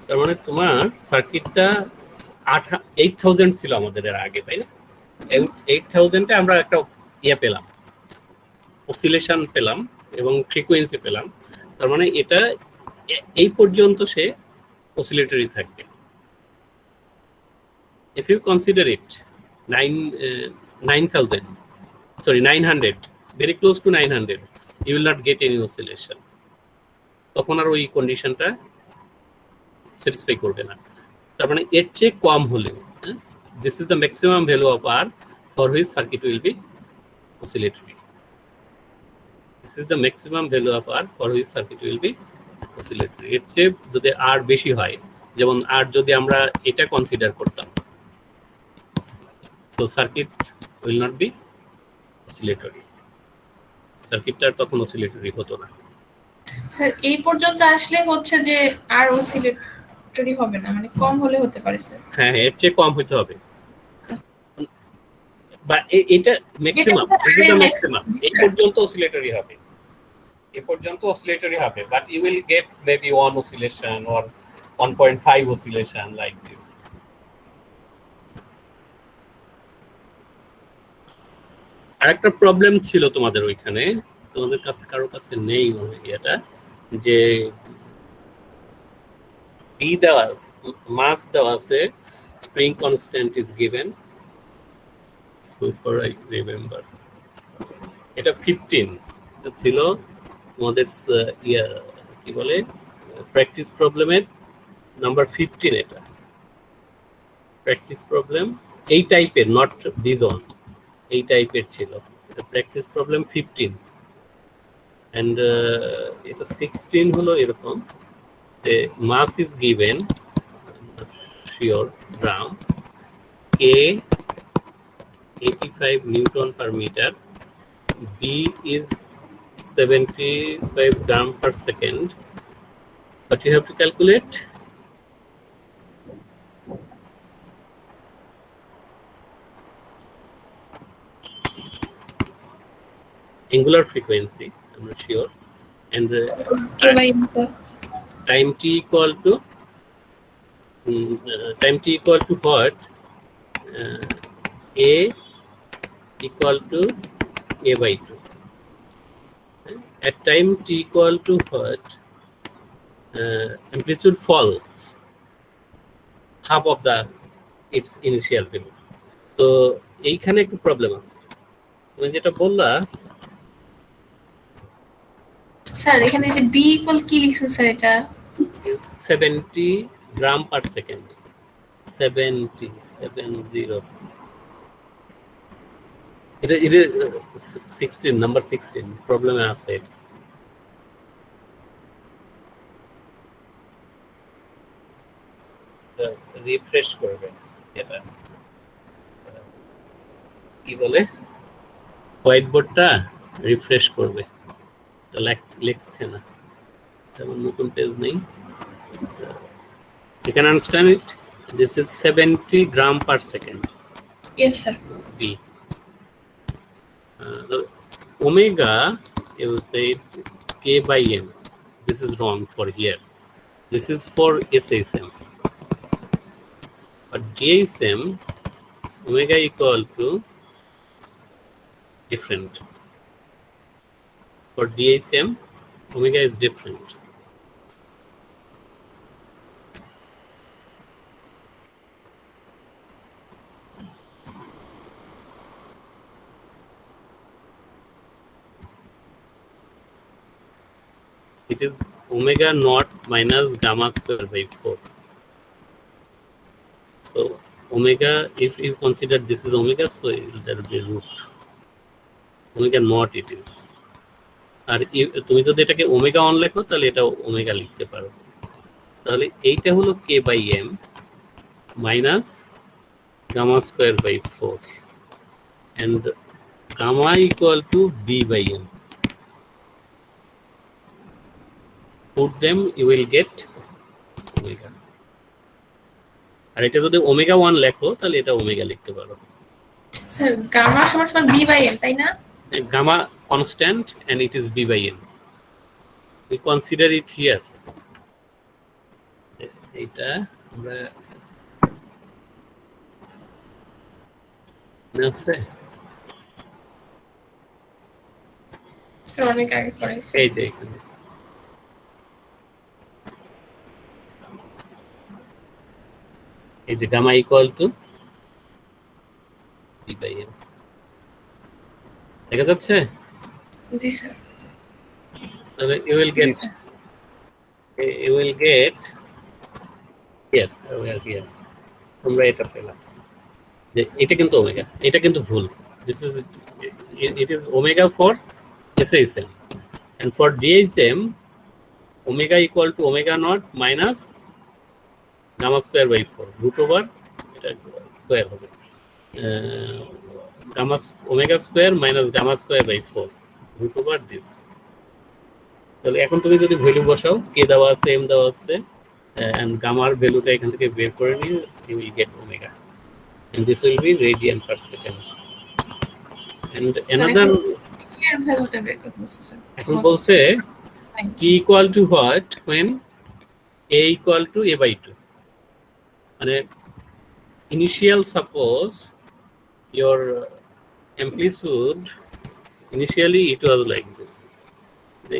তার মানে তোমার সার্কিটটা 8000 ছিল আমাদের এর আগে, তাই না? 8000 এ আমরা একটা ইয়ে পেলাম, অসিলেশন পেলাম এবং ফ্রিকোয়েন্সি পেলাম। তার মানে এটা এই পর্যন্ত সে অসিলেটরি থাকবে। If you consider it 900, very close to 900, you will not get any oscillation. তখন আর ওই কন্ডিশনটা স্যাটিসফাই করবে না। তার মানে এর চেয়ে কম হলে, this is the maximum value of R for which circuit will be oscillatory. This is the maximum value of R for which circuit will be oscillatory. এর চেয়ে যদি R বেশি হয়, যেমন R যদি আমরা এটা কনসিডার করতাম, so circuit will not be oscillatory. সার্কিটটা তখন অসিলেটরি হতো না। স্যার এই পর্যন্ত আসলে হচ্ছে যে আর অসিলেটরি হবে না, মানে কম হলে হতে পারে স্যার। হ্যাঁ, এর চেয়ে কম হতে হবে, বা এটা ম্যাক্সিমাম, এটা ম্যাক্সিমাম। এই পর্যন্ত অসিলেটরি হবে, এই পর্যন্ত অসিলেটরি হবে, but you will get maybe 1 oscillation or 1.5 oscillation like this. আরেকটা প্রবলেম ছিল তোমাদের ওইখানে, তোমাদের কাছে কারো কাছে নেই মনে হয় এটা, যে বি দেওয়া আছে, মাস দেওয়া আছে, spring constant is given, so for I remember এটা 15 ছিল তোমাদের ইয়া কি বলে প্র্যাকটিস প্রবলেমের নাম্বার 15। এটা প্র্যাকটিস প্রবলেম এই টাইপের, নট দিস ওয়ান, এই টাইপের ছিল। এটা প্র্যাকটিস প্রবলেম 15 এন্ড এটা 16 হলো এরকম যে মাস ইজ গিভেন শিওর gram, K 85 newton per metre, B is 75 gram per second, but you have to calculate angular frequency, I'm not sure, and time t equal to what? A equal to a by 2. At time t equal to what? Amplitude falls half of the its initial value. তো এইখানে একটু problem আছে। তুমি যেটা বললা sir, এখানে যে B equal কি লিখছেন স্যার? এটা 70 গ্রাম পার সেকেন্ড, 70 এটা 16 নাম্বার 16 প্রবলেমে আছে। রিফ্রেশ করবে, এটা কি বলে হোয়াইট বোর্ডটা রিফ্রেশ করবে, লিখছে না, যেমন নতুন পেজ নেই। You can understand it. This is 70 gram per second. Yes sir. B. The omega, you will say K by M. This is wrong for here. This is for SSM. But DSM, omega equal to different. For DSM, omega is different. It is omega naught minus gamma square by 4. So omega, if you consider this is omega, so there will be root omega naught it is. আর তুমি যদি এটাকে omega on লেখো তাহলে এটা omega লিখতে পারো। তাহলে এইটা হলো K by M minus gamma square by 4 and gamma equal to b by m. put them you will get omega. আর এটা যদি ওমেগা 1 লেখো তাহলে এটা ওমেগা লিখতে পারো। স্যার গামা সমান সমান বি বাই এম, তাই না? Gamma constant and it is b by n. We consider it here. এটা আমরা আছে স্যার অনেক আগে করেছি। এই যে এখানে এই যে gamma equal to b by n দেখা যাচ্ছে। জি স্যার। তাহলে you will get here তোমরা এটা পেলাম যে এটা কিন্তু ওমেগা, এটা কিন্তু ভুল। It is omega for SHM and for DHM omega equal to omega naught minus gamma square by 4 root over এটা স্কয়ার হবে gamma omega square minus gamma square by 4 root over this. তাহলে এখন তুমি যদি value বসাও, কে দেওয়া আছে, M দেওয়া আছে, and গামার ভ্যালুটা এখান থেকে বের করে নিয়ে you will get omega and this will be radian per second. And another এর ভ্যালুটা বের করতে বলছে স্যার। এখন বলছে t equal to what when a equal to a by 2 মানে initial suppose your amplitude initially it was like this,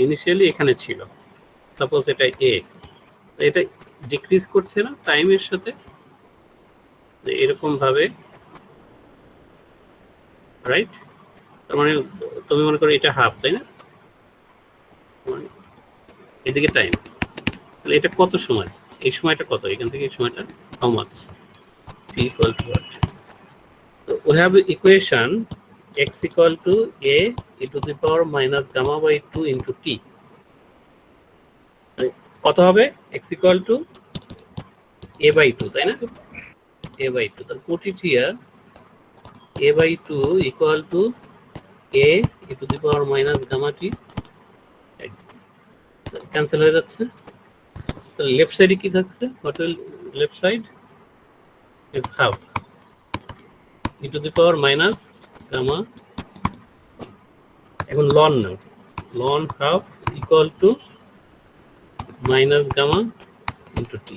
initially এখানে ছিল, suppose এটা a, এটা ডিক্রিজ করছে না টাইমের সাথে এরকম ভাবে, রাইট? তার মানে তুমি মনে করো এটা হাফ, তাই না? এদিকে টাইম, তাহলে এটা কত সময়, এই সময়টা কত, এখান থেকে এই সময়টা how much, t equal to what? So we have equation x equal to a e to the power minus gamma by 2 into t. কত হবে? x equal to a by 2, তাই না? a by 2, তাহলে put it here, a by 2 equal to a e to the power minus gamma t like this. Cancel হয়ে যাচ্ছে। তো left সাইডে কি থাকছে? what will left side is half e to the power minus gamma, এখন ln now, ln half equal to minus gamma into t,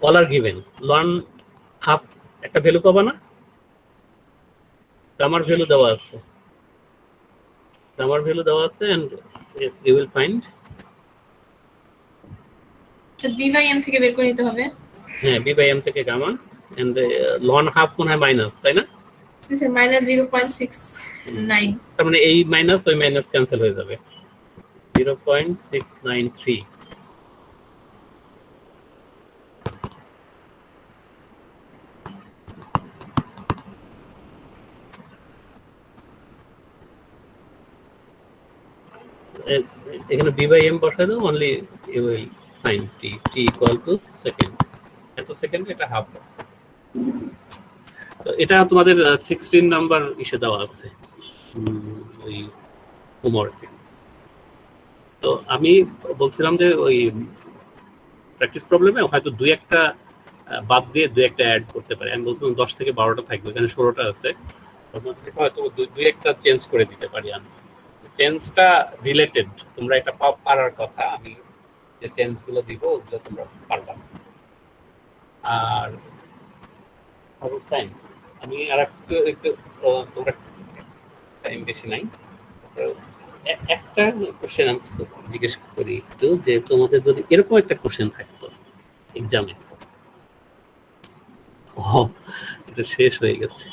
all are given. ln half একটা value পাবা না, গামার ভ্যালু দেওয়া আছে, গামার ভ্যালু দেওয়া আছে and you will find তো B by M থেকে বের করে নিতে হবে। হ্যাঁ b by m থেকে গামা and ln half মনে হয় মাইনাস, তাই না? Sir minus 0.69। তার মানে এই মাইনাস ওই মাইনাস ক্যান্সেল হয়ে যাবে, 0.693। এখানে b by m বসায় দাও, only you will find t equal to second, এত সেকেন্ড এটা হাফ। তো এটা তোমাদের 16 নাম্বার ইসে দেওয়া আছে ওই হোমওয়ার্কে। তো আমি বলছিলাম যে ওই প্র্যাকটিস প্রবলেমে হয়তো দুই একটা বাদ দিয়ে দুই একটা অ্যাড করতে পারে। আমি বলছিলাম 10 থেকে 12টা থাকবে, এখানে 16টা আছে, তার মধ্যে থেকে হয়তো দুই একটা চেঞ্জ করে দিতে পারি আমি। চেঞ্জটা রিলেটেড, তোমরা এটা পারার কথা, আমি যে চেঞ্জগুলো দিব ওগুলো তোমরা পারবা। আর টাইম আমি আর একটু তোমরা টাইম বেশি নাই, একটা কোশ্চেন আনসার জিজ্ঞেস করি একটু, যে তোমাদের যদি এরকম একটা কোশ্চেন থাকতো এক্সামে, এটা শেষ হয়ে গেছে,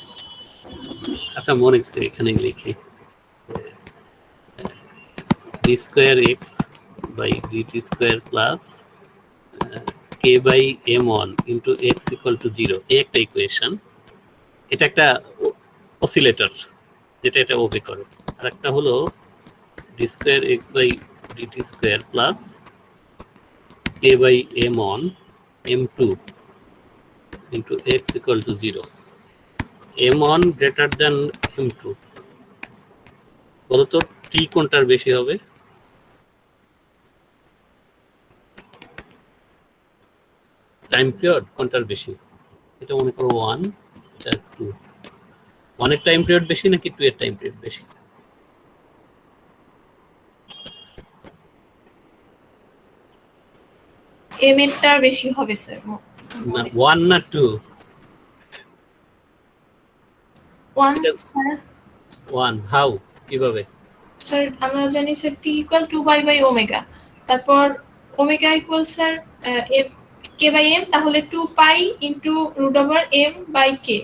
আচ্ছা মনে হচ্ছে এখানে লিখি d square x by dt square plus k by m1 into x equal to 0, এই একটা ইকুয়েশন, এটা একটা অসিলেটর যেটা এটা ওবে করে। আর একটা হলো d square x by dt square plus k by m1 m2 into x equal to 0, m1 greater than m2, বলো তো t কোনটার বেশি হবে? টাইম পিরিয়ড কোনটার বেশি? এটা মনে করো 1, এটা 2। 1 এর টাইম পিরিয়ড বেশি নাকি 2 এর টাইম পিরিয়ড বেশি? এম এরটার বেশি হবে স্যার। না 1 না 2? 1 স্যার। 1 হাউ কিভাবে? স্যার আমরা জানি sir T equal 2 by omega, তারপর omega equal sir K by M, তাহলে 2 pi into root over M by K.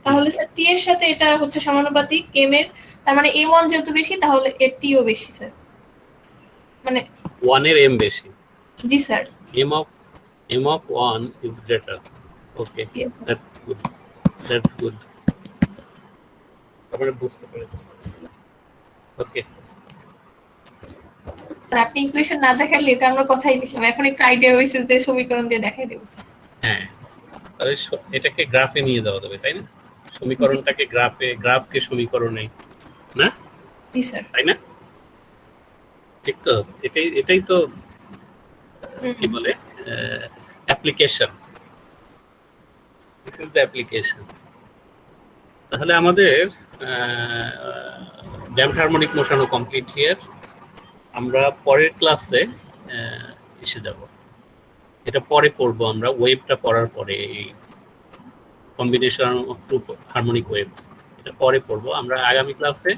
তাহলে স্যার টি এর সাথে এটা হচ্ছে সমানুপাতিক এম এর, তার মানে এম ওয়ান যেহেতু বেশি তাহলে এর টিও বেশি স্যার, মানে 1 এর m বেশি। জি sir. m of 1 is greater. Okay, Yes. that's good. আমরা বুঝতে পেরেছি। ওকে, স্যার আপনি ইকুয়েশন না দেখালে এটা আমরা কথাই লিখলাম, এখন একটু আইডিয়া হয়েছে যে সমীকরণ দিয়ে দেখাই দেবো স্যার। হ্যাঁ তাহলে এটাকে গ্রাফে নিয়ে যাওয়া যাবে তাই না? সমীকরণটাকে গ্রাফকে সমীকরণে, না? জি স্যার। তাই না? ঠিক তো, এটাই তো কি বলে application. This is the application. তাহলে আমাদের ড্যাম্পড হারমোনিক মোশনও কমপ্লিট হিয়ার। আমরা পরের ক্লাসে এসে যাব, এটা পরে পড়বো আমরা, ওয়েভটা পড়ার পরে combination of two harmonic waves এটা পরে পড়বো আমরা। আগামী ক্লাসে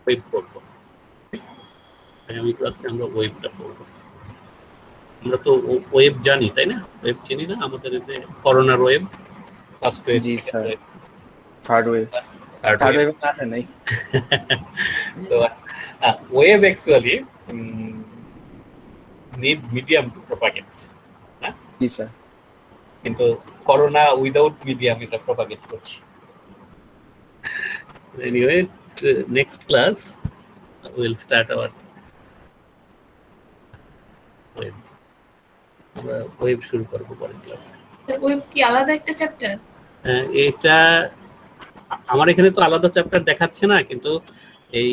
ওয়েভ পড়বো, আগামী ক্লাসে আমরা ওয়েভটা পড়বো। আমরা তো ওয়েভ জানি তাই না? ওয়েভ চিনি না আমাদের? এই যে করোনার ওয়েভ, ফার্স্ট ওয়েভ, জি second sir, wave, third wave. Third third wave. Wave আসে নাই। তো wave actually need medium to propagate, না? জি স্যার। কিন্তু করোনা উইদাউট মিডিয়াম এটা প্রপাগেট করছে। Anyway, next class will start our wave. আমরা ওয়েভ শুরু করবো পরের ক্লাসে। ওয়েভ কি আলাদা একটা চ্যাপ্টার? এটা আমার এখানে তো আলাদা চ্যাপ্টার দেখাচ্ছে না, কিন্তু এই